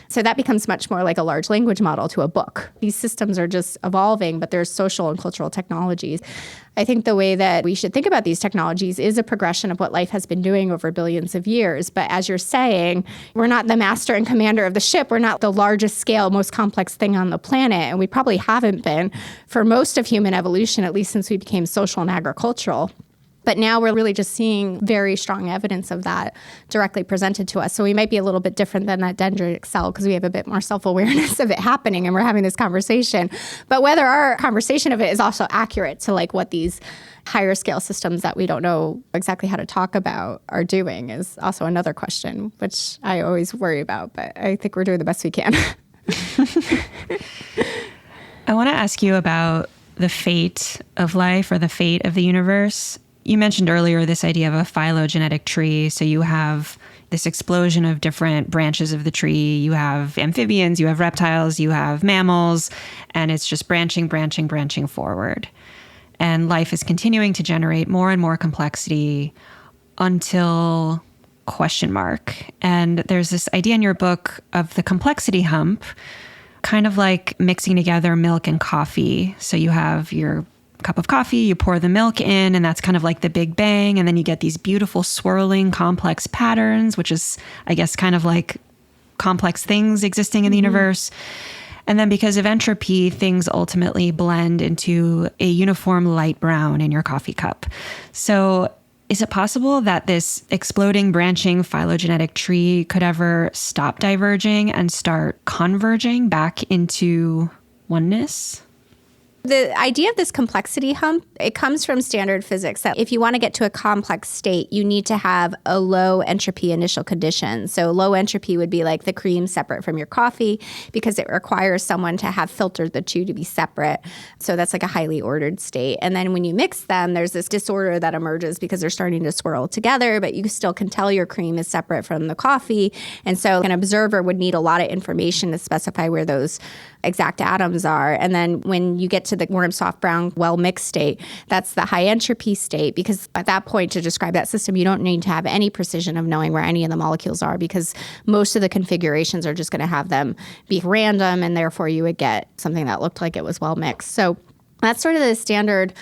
So that becomes much more like a large language model to a book. These systems are just evolving, but there's social and cultural technologies. I think the way that we should think about these technologies is a progression of what life has been doing over billions of years. But as you're saying, we're not the master and commander of the ship. We're not the largest scale, most complex thing on the planet. And we probably haven't been for most of human evolution, at least since we became social and agricultural. But now we're really just seeing very strong evidence of that directly presented to us. So we might be a little bit different than that dendritic cell because we have a bit more self-awareness of it happening and we're having this conversation. But whether our conversation of it is also accurate to like what these higher scale systems that we don't know exactly how to talk about are doing is also another question, which I always worry about. But I think we're doing the best we can. I want to ask you about the fate of life or the fate of the universe. You mentioned earlier this idea of a phylogenetic tree. So you have this explosion of different branches of the tree. You have amphibians, you have reptiles, you have mammals, and it's just branching forward. And life is continuing to generate more and more complexity until ? And there's this idea in your book of the complexity hump, kind of like mixing together milk and coffee. So you have your cup of coffee, you pour the milk in, and that's kind of like the Big Bang. And then you get these beautiful swirling complex patterns, which is, I guess, kind of like complex things existing in the universe. And then because of entropy, things ultimately blend into a uniform light brown in your coffee cup. So is it possible that this exploding, branching phylogenetic tree could ever stop diverging and start converging back into oneness? The idea of this complexity hump, it comes from standard physics that if you want to get to a complex state, you need to have a low entropy initial condition. So low entropy would be like the cream separate from your coffee because it requires someone to have filtered the two to be separate. So that's like a highly ordered state. And then when you mix them, there's this disorder that emerges because they're starting to swirl together, but you still can tell your cream is separate from the coffee. And so an observer would need a lot of information to specify where those exact atoms are. And then when you get to the warm, soft, brown, well-mixed state, that's the high entropy state, because at that point, to describe that system, you don't need to have any precision of knowing where any of the molecules are, because most of the configurations are just going to have them be random, and therefore you would get something that looked like it was well-mixed. So that's sort of the standard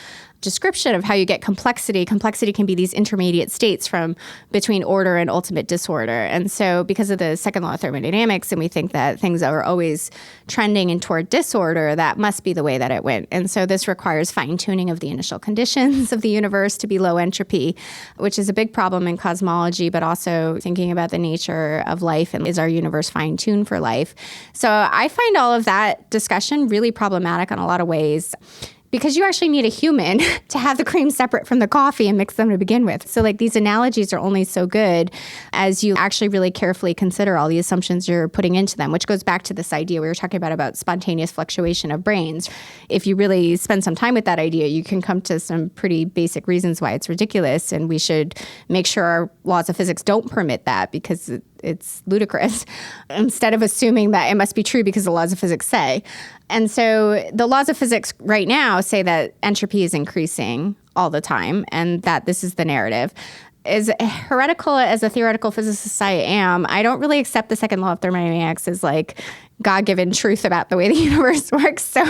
description of how you get complexity. Complexity can be these intermediate states from between order and ultimate disorder. And so because of the second law of thermodynamics, and we think that things are always trending in toward disorder, that must be the way that it went. And so this requires fine-tuning of the initial conditions of the universe to be low entropy, which is a big problem in cosmology, but also thinking about the nature of life and is our universe fine-tuned for life. So I find all of that discussion really problematic in a lot of ways, because you actually need a human to have the cream separate from the coffee and mix them to begin with. So like these analogies are only so good as you actually really carefully consider all the assumptions you're putting into them, which goes back to this idea we were talking about spontaneous fluctuation of brains. If you really spend some time with that idea, you can come to some pretty basic reasons why it's ridiculous, and we should make sure our laws of physics don't permit that, because it's ludicrous, instead of assuming that it must be true because the laws of physics say. And so the laws of physics right now say that entropy is increasing all the time, and that this is the narrative. As heretical as a theoretical physicist I am, I don't really accept the second law of thermodynamics as like God-given truth about the way the universe works. So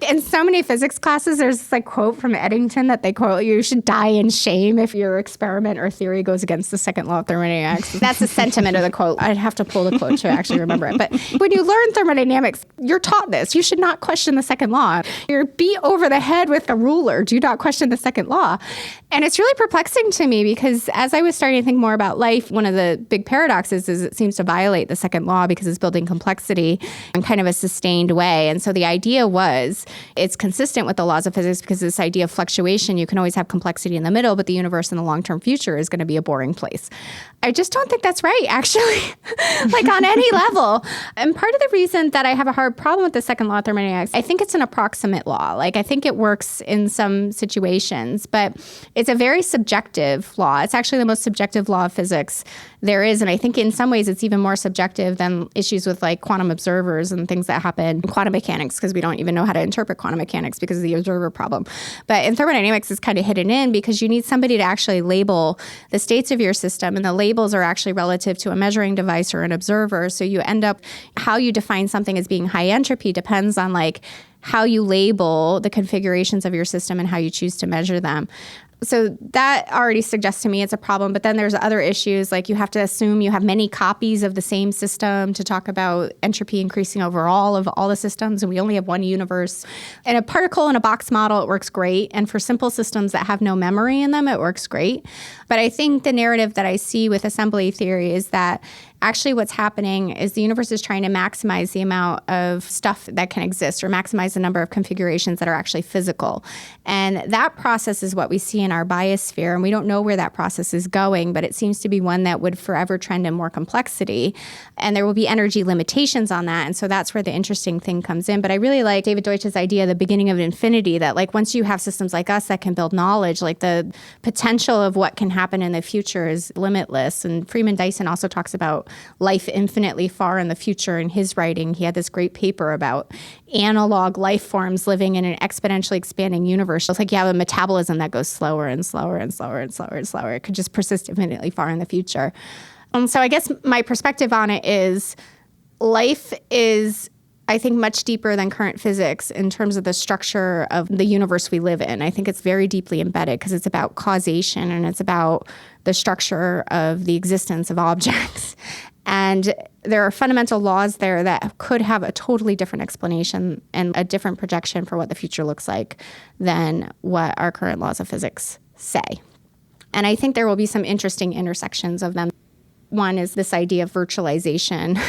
in so many physics classes, there's this like quote from Eddington that they quote, "You should die in shame if your experiment or theory goes against the second law of thermodynamics." That's the sentiment of the quote. I'd have to pull the quote to actually remember it. But when you learn thermodynamics, you're taught this. You should not question the second law. You're beat over the head with a ruler. Do not question the second law. And it's really perplexing to me, because as I was starting to think more about life, one of the big paradoxes is it seems to violate the second law because it's building complexity in kind of a sustained way. And so the idea was it's consistent with the laws of physics, because this idea of fluctuation, you can always have complexity in the middle, but the universe in the long-term future is going to be a boring place. I just don't think that's right, actually, like on any level. And part of the reason that I have a hard problem with the second law of thermodynamics, I think it's an approximate law. Like, I think it works in some situations, but it's a very subjective law. It's actually the most subjective law of physics there is. And I think in some ways it's even more subjective than issues with like quantum observers and things that happen in quantum mechanics, because we don't even know how to interpret quantum mechanics because of the observer problem. But in thermodynamics, it's kind of hidden in because you need somebody to actually label the states of your system. And the labels are actually relative to a measuring device or an observer. So you end up, how you define something as being high entropy depends on like how you label the configurations of your system and how you choose to measure them. So that already suggests to me it's a problem. But then there's other issues, like you have to assume you have many copies of the same system to talk about entropy increasing overall of all the systems, and we only have one universe. In a particle in a box model, it works great. And for simple systems that have no memory in them, it works great. But I think the narrative that I see with assembly theory is that actually what's happening is the universe is trying to maximize the amount of stuff that can exist, or maximize the number of configurations that are actually physical. And that process is what we see in our biosphere. And we don't know where that process is going, but it seems to be one that would forever trend in more complexity. And there will be energy limitations on that. And so that's where the interesting thing comes in. But I really like David Deutsch's idea, the beginning of infinity, that like once you have systems like us that can build knowledge, like the potential of what can happen in the future is limitless. And Freeman Dyson also talks about life infinitely far in the future in his writing. He had this great paper about analog life forms living in an exponentially expanding universe. It's like you have a metabolism that goes slower and slower and slower and slower and slower. It could just persist infinitely far in the future. So I guess my perspective on it is life is, I think, much deeper than current physics in terms of the structure of the universe we live in. I think it's very deeply embedded because it's about causation and it's about the structure of the existence of objects. And there are fundamental laws there that could have a totally different explanation and a different projection for what the future looks like than what our current laws of physics say. And I think there will be some interesting intersections of them. One is this idea of virtualization.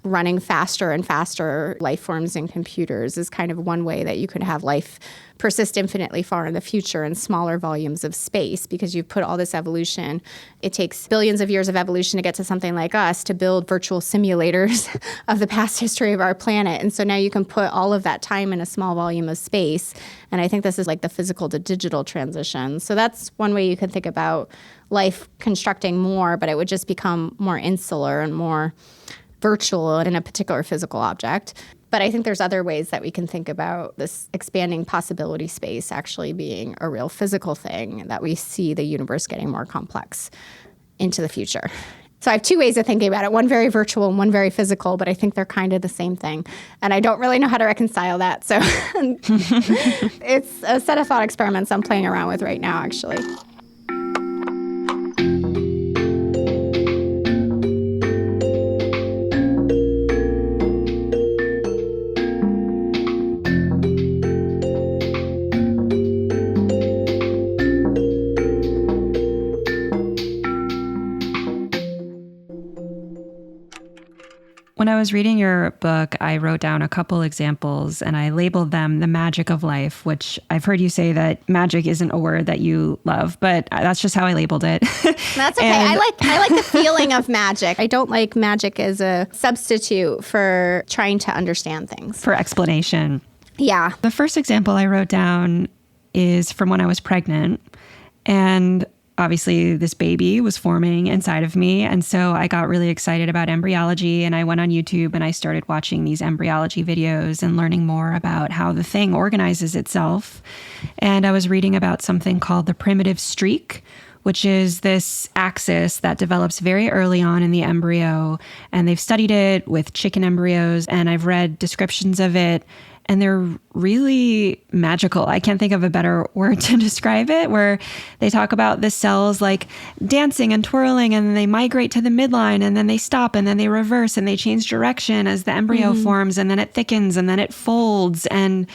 Running faster and faster life forms in computers is kind of one way that you could have life persist infinitely far in the future in smaller volumes of space, because you've put all this evolution. It takes billions of years of evolution to get to something like us to build virtual simulators of the past history of our planet. And so now you can put all of that time in a small volume of space. And I think this is like the physical to digital transition. So that's one way you can think about life constructing more, but it would just become more insular and more virtual in a particular physical object. But I think there's other ways that we can think about this expanding possibility space actually being a real physical thing, that we see the universe getting more complex into the future. So I have two ways of thinking about it, one very virtual and one very physical, but I think they're kind of the same thing. And I don't really know how to reconcile that. So it's a set of thought experiments I'm playing around with right now, actually. When I was reading your book, I wrote down a couple examples and I labeled them the magic of life, which I've heard you say that magic isn't a word that you love, but that's just how I labeled it. That's okay. I like the feeling of magic. I don't like magic as a substitute for trying to understand things. For explanation. Yeah. The first example I wrote down is from when I was pregnant, and obviously this baby was forming inside of me. And so I got really excited about embryology, and I went on YouTube and I started watching these embryology videos and learning more about how the thing organizes itself. And I was reading about something called the primitive streak, which is this axis that develops very early on in the embryo. And they've studied it with chicken embryos, and I've read descriptions of it. And they're really magical. I can't think of a better word to describe it, where they talk about the cells like dancing and twirling, and then they migrate to the midline, and then they stop, and then they reverse, and they change direction as the embryo forms, and then it thickens, and then it folds. And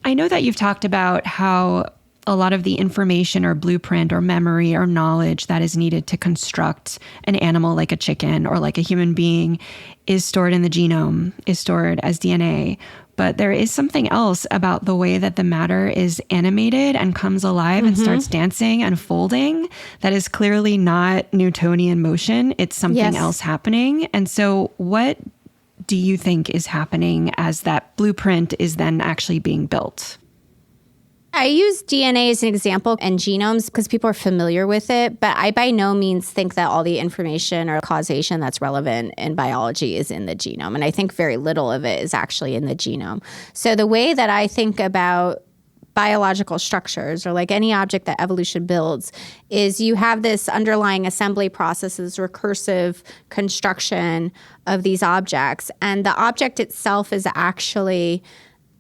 I know that you've talked about how a lot of the information or blueprint or memory or knowledge that is needed to construct an animal like a chicken or like a human being is stored in the genome, is stored as DNA. But there is something else about the way that the matter is animated and comes alive and starts dancing and folding that is clearly not Newtonian motion. It's something else happening. And so what do you think is happening as that blueprint is then actually being built? I use DNA as an example and genomes because people are familiar with it, but I by no means think that all the information or causation that's relevant in biology is in the genome. And I think very little of it is actually in the genome. So the way that I think about biological structures, or like any object that evolution builds, is you have this underlying assembly process, this recursive construction of these objects. And the object itself is actually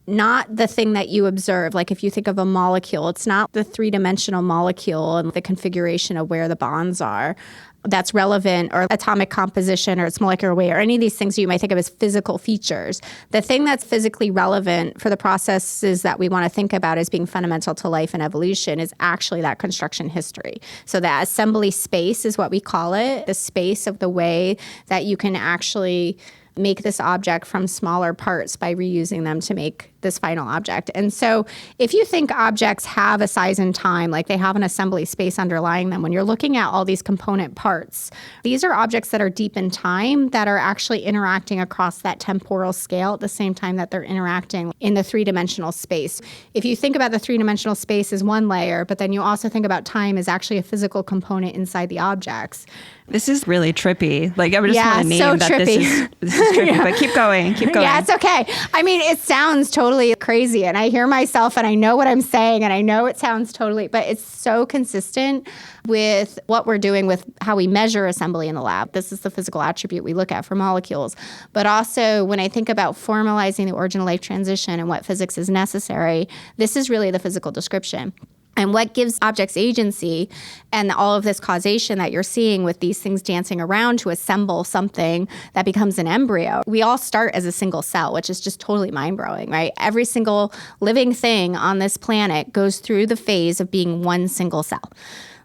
not the thing that you observe. Like if you think of a molecule, it's not the three-dimensional molecule and the configuration of where the bonds are that's relevant, or atomic composition or its molecular weight, or any of these things you might think of as physical features. The thing that's physically relevant for the processes that we want to think about as being fundamental to life and evolution is actually that construction history. So that assembly space is what we call it, the space of the way that you can actually make this object from smaller parts by reusing them to make this final object. And so if you think objects have a size and time, like they have an assembly space underlying them, when you're looking at all these component parts, these are objects that are deep in time that are actually interacting across that temporal scale at the same time that they're interacting in the three-dimensional space. If you think about the three-dimensional space as one layer, but then you also think about time as actually a physical component inside the objects. This is really trippy. Like, I would just want to name so that trippy. this is trippy, but keep going. Yeah, it's okay. I mean, it sounds totally crazy, and I hear myself and I know what I'm saying, and I know it sounds totally, but it's so consistent with what we're doing with how we measure assembly in the lab. This is the physical attribute we look at for molecules. But also when I think about formalizing the origin of life transition and what physics is necessary, this is really the physical description. And what gives objects agency and all of this causation that you're seeing with these things dancing around to assemble something that becomes an embryo. We all start as a single cell, which is just totally mind-blowing, right? Every single living thing on this planet goes through the phase of being one single cell.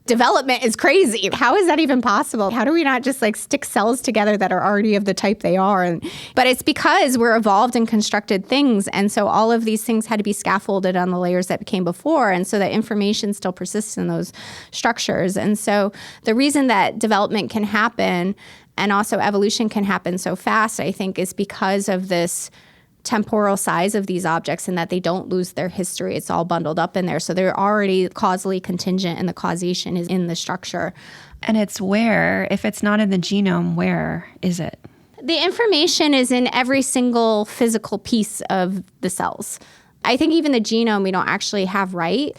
Development is crazy. How is that even possible? How do we not just like stick cells together that are already of the type they are? But it's because we're evolved and constructed things. And so all of these things had to be scaffolded on the layers that came before. And so that information still persists in those structures. And so the reason that development can happen and also evolution can happen so fast, I think, is because of this temporal size of these objects and that they don't lose their history. It's all bundled up in there. So they're already causally contingent and the causation is in the structure. And it's where, if it's not in the genome, where is it? The information is in every single physical piece of the cells. I think even the genome we don't actually have right.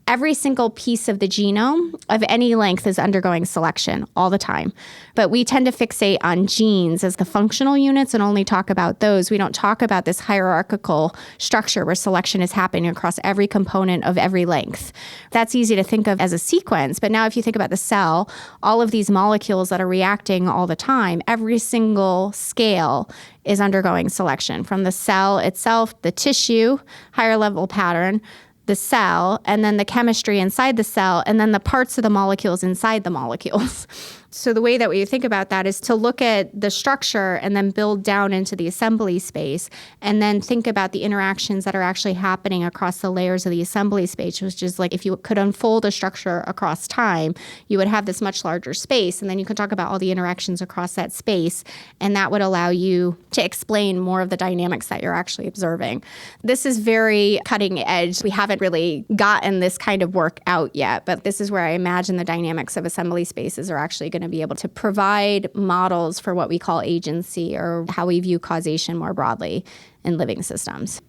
Every single piece of the genome of any length is undergoing selection all the time. But we tend to fixate on genes as the functional units and only talk about those. We don't talk about this hierarchical structure where selection is happening across every component of every length. That's easy to think of as a sequence. But now if you think about the cell, all of these molecules that are reacting all the time, every single scale is undergoing selection from the cell itself, the tissue, higher level pattern, the cell, and then the chemistry inside the cell, and then the parts of the molecules inside the molecules. So the way that we think about that is to look at the structure and then build down into the assembly space and then think about the interactions that are actually happening across the layers of the assembly space, which is like if you could unfold a structure across time, you would have this much larger space. And then you could talk about all the interactions across that space, and that would allow you to explain more of the dynamics that you're actually observing. This is very cutting edge. We haven't really gotten this kind of work out yet, but this is where I imagine the dynamics of assembly spaces are actually going to be able to provide models for what we call agency or how we view causation more broadly in living systems.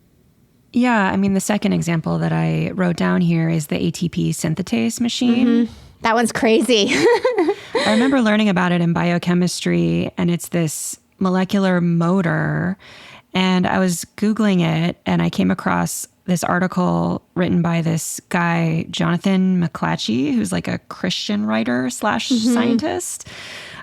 Yeah, I mean, the second example that I wrote down here is the ATP synthetase machine. Mm-hmm. That one's crazy. I remember learning about it in biochemistry, and it's this molecular motor. And I was Googling it, and I came across this article written by this guy, Jonathan McClatchy, who's like a Christian writer / scientist.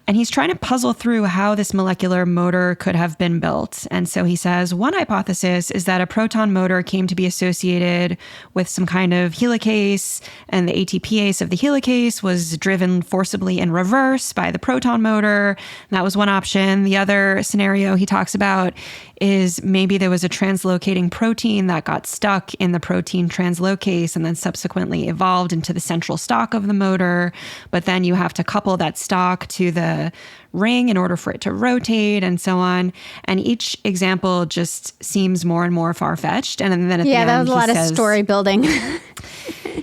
And he's trying to puzzle through how this molecular motor could have been built. And so he says, one hypothesis is that a proton motor came to be associated with some kind of helicase, and the ATPase of the helicase was driven forcibly in reverse by the proton motor. And that was one option. The other scenario he talks about is maybe there was a translocating protein that got stuck in the protein translocase and then subsequently evolved into the central stalk of the motor. But then you have to couple that stalk to the ring in order for it to rotate and so on. And each example just seems more and more far-fetched. And then at the end, that was a lot of story building.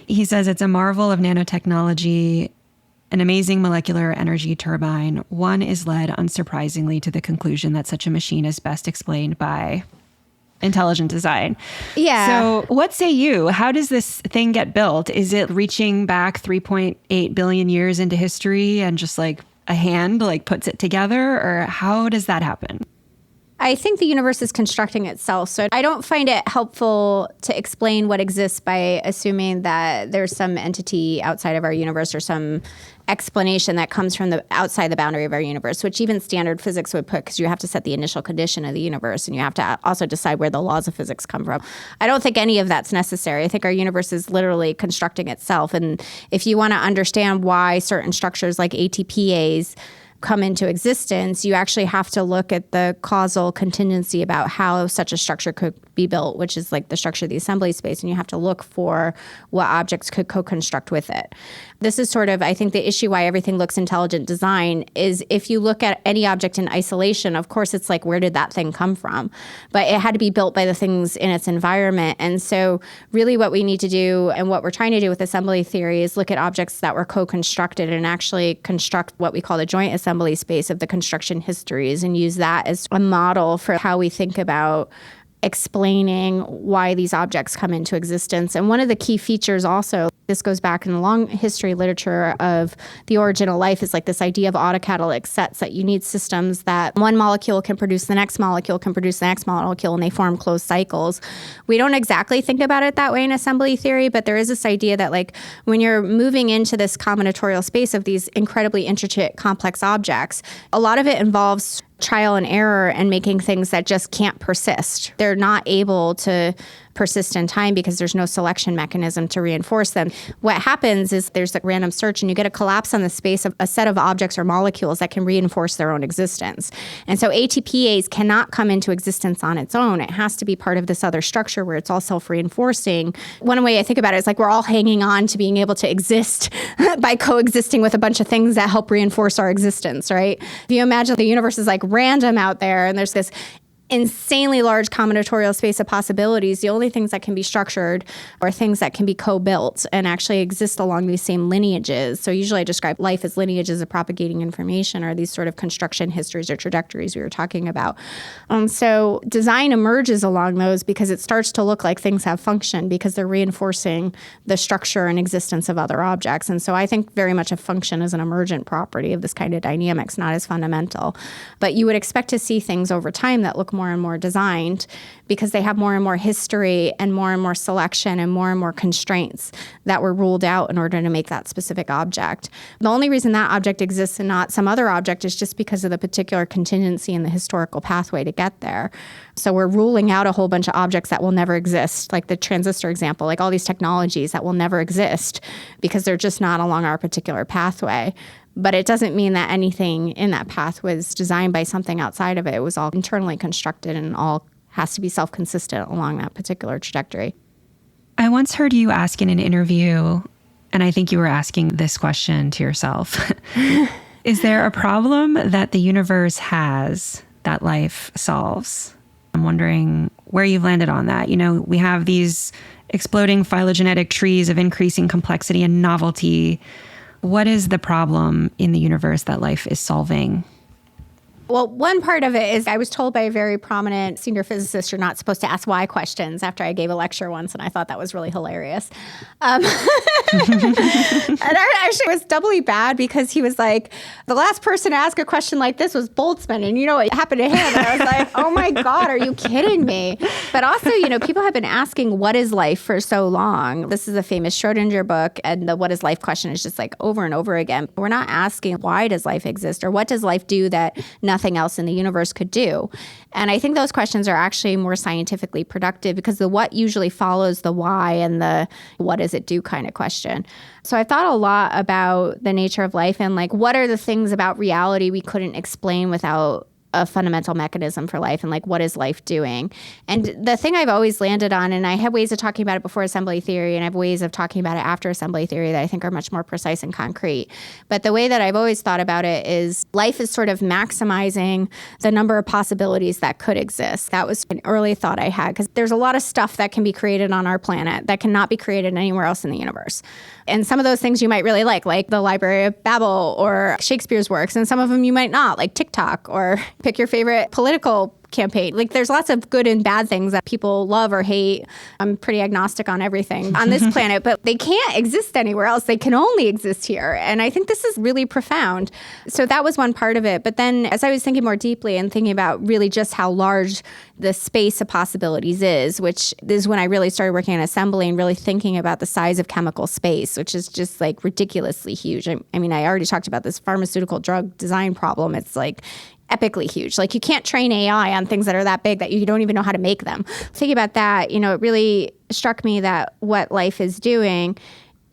He says it's a marvel of nanotechnology, an amazing molecular energy turbine. One is led, unsurprisingly, to the conclusion that such a machine is best explained by intelligent design. Yeah. So what say you? How does this thing get built? Is it reaching back 3.8 billion years into history and just like a hand like puts it together? Or how does that happen? I think the universe is constructing itself. So I don't find it helpful to explain what exists by assuming that there's some entity outside of our universe or some explanation that comes from the outside the boundary of our universe, which even standard physics would put, because you have to set the initial condition of the universe and you have to also decide where the laws of physics come from. I don't think any of that's necessary. I think our universe is literally constructing itself. And if you want to understand why certain structures like ATPase come into existence, you actually have to look at the causal contingency about how such a structure could be built, which is like the structure of the assembly space, and you have to look for what objects could co-construct with it. This is sort of, I think, the issue why everything looks intelligent design is if you look at any object in isolation, of course, it's like, where did that thing come from? But it had to be built by the things in its environment. And so really what we need to do and what we're trying to do with assembly theory is look at objects that were co-constructed and actually construct what we call the joint assembly space of the construction histories and use that as a model for how we think about explaining why these objects come into existence. And one of the key features also, this goes back in the long history literature of the origin of life, is like this idea of autocatalytic sets, that you need systems that one molecule can produce the next molecule, can produce the next molecule, and they form closed cycles. We don't exactly think about it that way in assembly theory, but there is this idea that like when you're moving into this combinatorial space of these incredibly intricate, complex objects, a lot of it involves trial and error and making things that just can't persist. They're not able to persist in time because there's no selection mechanism to reinforce them. What happens is there's a random search and you get a collapse on the space of a set of objects or molecules that can reinforce their own existence. And so ATPase cannot come into existence on its own. It has to be part of this other structure where it's all self-reinforcing. One way I think about it is like we're all hanging on to being able to exist by coexisting with a bunch of things that help reinforce our existence, right? If you imagine the universe is like random out there and there's this insanely large combinatorial space of possibilities, the only things that can be structured are things that can be co-built and actually exist along these same lineages. So usually I describe life as lineages of propagating information, or these sort of construction histories or trajectories we were talking about. So design emerges along those because it starts to look like things have function because they're reinforcing the structure and existence of other objects. And so I think very much of function is an emergent property of this kind of dynamics, not as fundamental. But you would expect to see things over time that look more and more designed because they have more and more history and more selection and more constraints that were ruled out in order to make that specific object. The only reason that object exists and not some other object is just because of the particular contingency in the historical pathway to get there. So we're ruling out a whole bunch of objects that will never exist, like the transistor example, like all these technologies that will never exist because they're just not along our particular pathway. But it doesn't mean that anything in that path was designed by something outside of it. It was all internally constructed and all has to be self-consistent along that particular trajectory. I once heard you ask in an interview, and I think you were asking this question to yourself. Is there a problem that the universe has that life solves? I'm wondering where you've landed on that. You know, we have these exploding phylogenetic trees of increasing complexity and novelty. What is the problem in the universe that life is solving? Well, one part of it is I was told by a very prominent senior physicist you're not supposed to ask why questions after I gave a lecture once, and I thought that was really hilarious. And I actually was doubly bad because he was like, the last person to ask a question like this was Boltzmann, and you know what happened to him? And I was like, oh my God, are you kidding me? But also, you know, people have been asking what is life for so long. This is a famous Schrodinger book, and the what is life question is just like over and over again. We're not asking why does life exist or what does life do that nothing else in the universe could do. And I think those questions are actually more scientifically productive because the what usually follows the why and the what does it do kind of question. So I thought a lot about the nature of life and like what are the things about reality we couldn't explain without a fundamental mechanism for life and like what is life doing. And the thing I've always landed on, and I have ways of talking about it before assembly theory and I have ways of talking about it after assembly theory that I think are much more precise and concrete. But the way that I've always thought about it is life is sort of maximizing the number of possibilities that could exist. That was an early thought I had, because there's a lot of stuff that can be created on our planet that cannot be created anywhere else in the universe. And some of those things you might really like the Library of Babel or Shakespeare's works, and some of them you might not, like TikTok, or pick your favorite political campaign. Like there's lots of good and bad things that people love or hate. I'm pretty agnostic on everything on this planet, but they can't exist anywhere else. They can only exist here. And I think this is really profound. So that was one part of it. But then as I was thinking more deeply and thinking about really just how large the space of possibilities is, which is when I really started working on assembly and really thinking about the size of chemical space, which is just like ridiculously huge. I mean, I already talked about this pharmaceutical drug design problem. It's like epically huge. Like you can't train AI on things that are that big that you don't even know how to make them. Thinking about that, it really struck me that what life is doing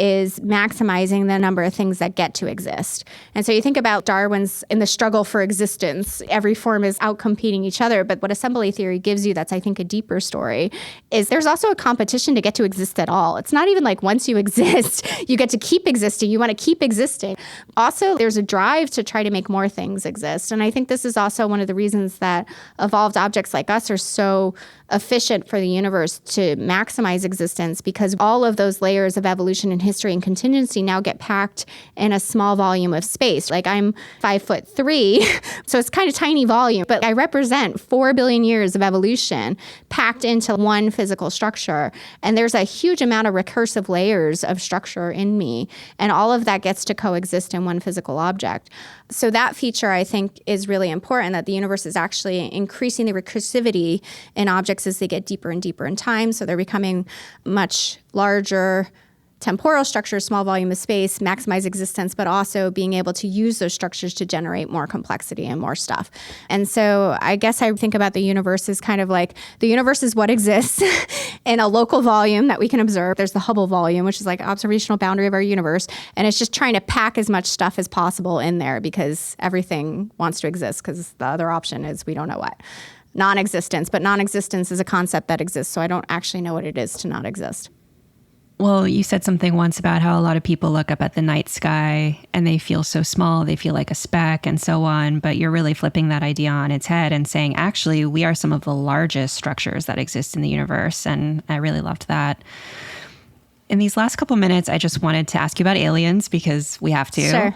is maximizing the number of things that get to exist. And so you think about Darwin's in the struggle for existence, every form is outcompeting each other. But what assembly theory gives you, that's I think a deeper story, is there's also a competition to get to exist at all. It's not even like once you exist, you get to keep existing. You want to keep existing. Also, there's a drive to try to make more things exist. And I think this is also one of the reasons that evolved objects like us are so efficient for the universe to maximize existence, because all of those layers of evolution and history and contingency now get packed in a small volume of space. Like I'm 5'3", so it's kind of tiny volume, but I represent 4 billion years of evolution packed into one physical structure. And there's a huge amount of recursive layers of structure in me. And all of that gets to coexist in one physical object. So that feature, I think, is really important, that the universe is actually increasing the recursivity in objects as they get deeper and deeper in time. So they're becoming much larger temporal structures, small volume of space, maximize existence, but also being able to use those structures to generate more complexity and more stuff. And so I guess I think about the universe as kind of like the universe is what exists in a local volume that we can observe. There's the Hubble volume, which is like observational boundary of our universe. And it's just trying to pack as much stuff as possible in there because everything wants to exist, because the other option is we don't know what. Non-existence. But non-existence is a concept that exists. So I don't actually know what it is to not exist. Well, you said something once about how a lot of people look up at the night sky and they feel so small, they feel like a speck and so on. But you're really flipping that idea on its head and saying, actually, we are some of the largest structures that exist in the universe. And I really loved that. In these last couple minutes, I just wanted to ask you about aliens because we have to. Sure.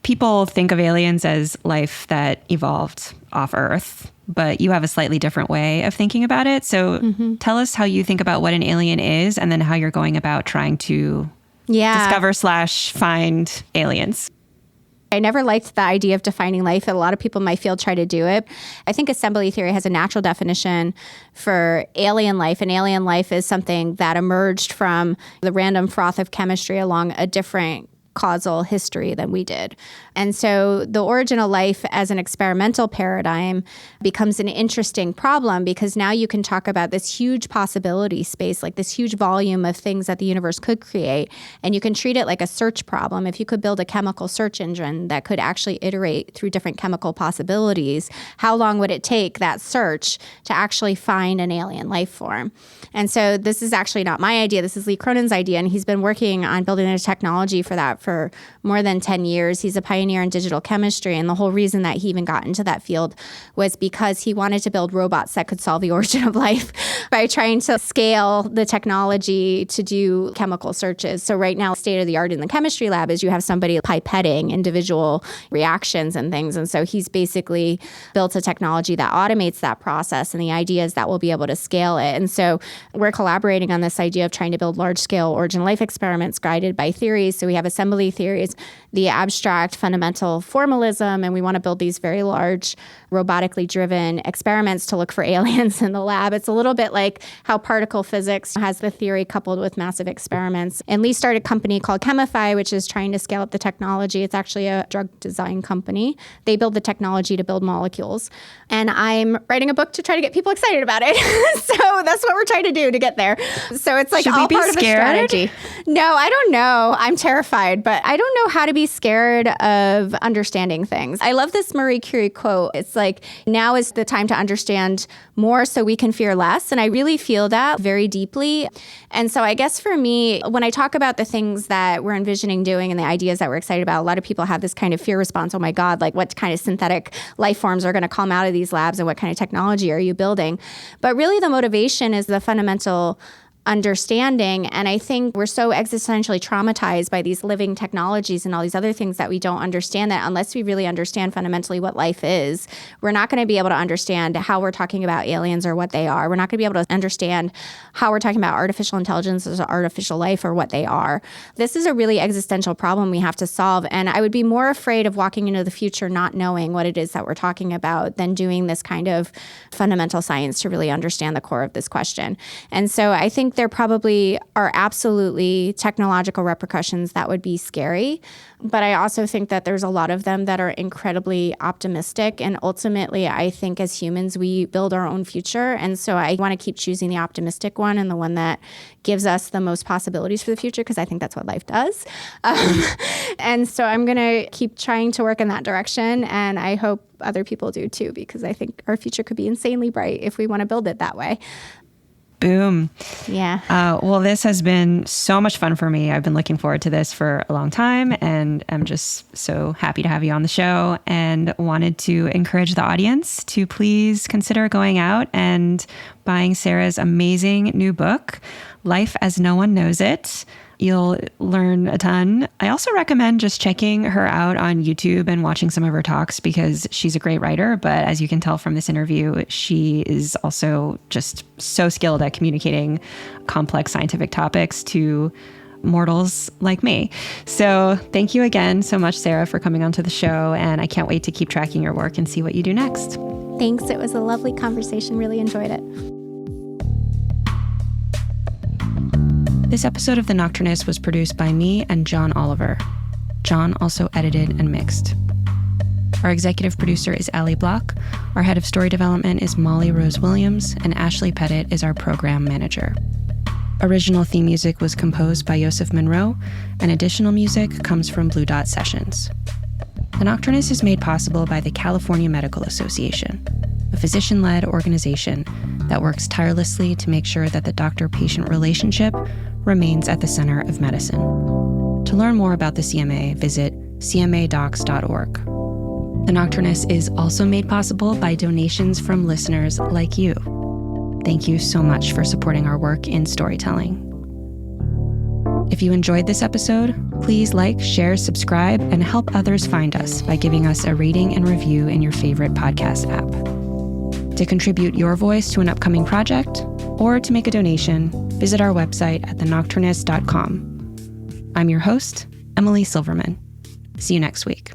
People think of aliens as life that evolved off Earth, but you have a slightly different way of thinking about it. So tell us how you think about what an alien is and then how you're going about trying to discover/find aliens. I never liked the idea of defining life. A lot of people in my field try to do it. I think assembly theory has a natural definition for alien life. And alien life is something that emerged from the random froth of chemistry along a different causal history than we did. And so the origin of life as an experimental paradigm becomes an interesting problem because now you can talk about this huge possibility space, like this huge volume of things that the universe could create. And you can treat it like a search problem. If you could build a chemical search engine that could actually iterate through different chemical possibilities, how long would it take that search to actually find an alien life form? And so this is actually not my idea. This is Lee Cronin's idea. And he's been working on building a technology for that for more than 10 years. He's a pioneer in digital chemistry. And the whole reason that he even got into that field was because he wanted to build robots that could solve the origin of life by trying to scale the technology to do chemical searches. So right now, state of the art in the chemistry lab is you have somebody pipetting individual reactions and things. And so he's basically built a technology that automates that process. And the idea is that we'll be able to scale it. And so we're collaborating on this idea of trying to build large-scale origin life experiments guided by theories. So we have assembly theories, the abstract fundamental formalism, and we want to build these very large robotically driven experiments to look for aliens in the lab. It's a little bit bit like how particle physics has the theory coupled with massive experiments. And Lee started a company called Chemify, which is trying to scale up the technology. It's actually a drug design company. They build the technology to build molecules. And I'm writing a book to try to get people excited about it. So that's what we're trying to do to get there. So it's like all part of a strategy. No, I don't know. I'm terrified, but I don't know how to be scared of understanding things. I love this Marie Curie quote. It's like, now is the time to understand more so we can fear less. And I really feel that very deeply. And so I guess for me, when I talk about the things that we're envisioning doing and the ideas that we're excited about, a lot of people have this kind of fear response. Oh my God, like what kind of synthetic life forms are going to come out of these labs and what kind of technology are you building? But really the motivation is the fundamental understanding. And I think we're so existentially traumatized by these living technologies and all these other things that we don't understand, that unless we really understand fundamentally what life is, we're not going to be able to understand how we're talking about aliens or what they are. We're not going to be able to understand how we're talking about artificial intelligence as artificial life or what they are. This is a really existential problem we have to solve. And I would be more afraid of walking into the future not knowing what it is that we're talking about than doing this kind of fundamental science to really understand the core of this question. And so I think there probably are absolutely technological repercussions that would be scary. But I also think that there's a lot of them that are incredibly optimistic. And ultimately, I think as humans, we build our own future. And so I want to keep choosing the optimistic one and the one that gives us the most possibilities for the future, because I think that's what life does. And so I'm going to keep trying to work in that direction. And I hope other people do too, because I think our future could be insanely bright if we want to build it that way. Boom. Yeah. Well, this has been so much fun for me. I've been looking forward to this for a long time, and I'm just so happy to have you on the show, and wanted to encourage the audience to please consider going out and buying Sara's amazing new book, Life as No One Knows It. You'll learn a ton. I also recommend just checking her out on YouTube and watching some of her talks, because she's a great writer. But as you can tell from this interview, she is also just so skilled at communicating complex scientific topics to mortals like me. So thank you again so much, Sara, for coming onto the show. And I can't wait to keep tracking your work and see what you do next. Thanks. It was a lovely conversation. Really enjoyed it. This episode of The Nocturnist was produced by me and John Oliver. John also edited and mixed. Our executive producer is Allie Block. Our head of story development is Molly Rose Williams, and Ashley Pettit is our program manager. Original theme music was composed by Yosef Monroe, and additional music comes from Blue Dot Sessions. The Nocturnist is made possible by the California Medical Association, a physician-led organization that works tirelessly to make sure that the doctor-patient relationship remains at the center of medicine. To learn more about the CMA, visit cmadocs.org. The Nocturnist is also made possible by donations from listeners like you. Thank you so much for supporting our work in storytelling. If you enjoyed this episode, please like, share, subscribe, and help others find us by giving us a rating and review in your favorite podcast app. To contribute your voice to an upcoming project, or to make a donation, visit our website at thenocturnist.com. I'm your host, Emily Silverman. See you next week.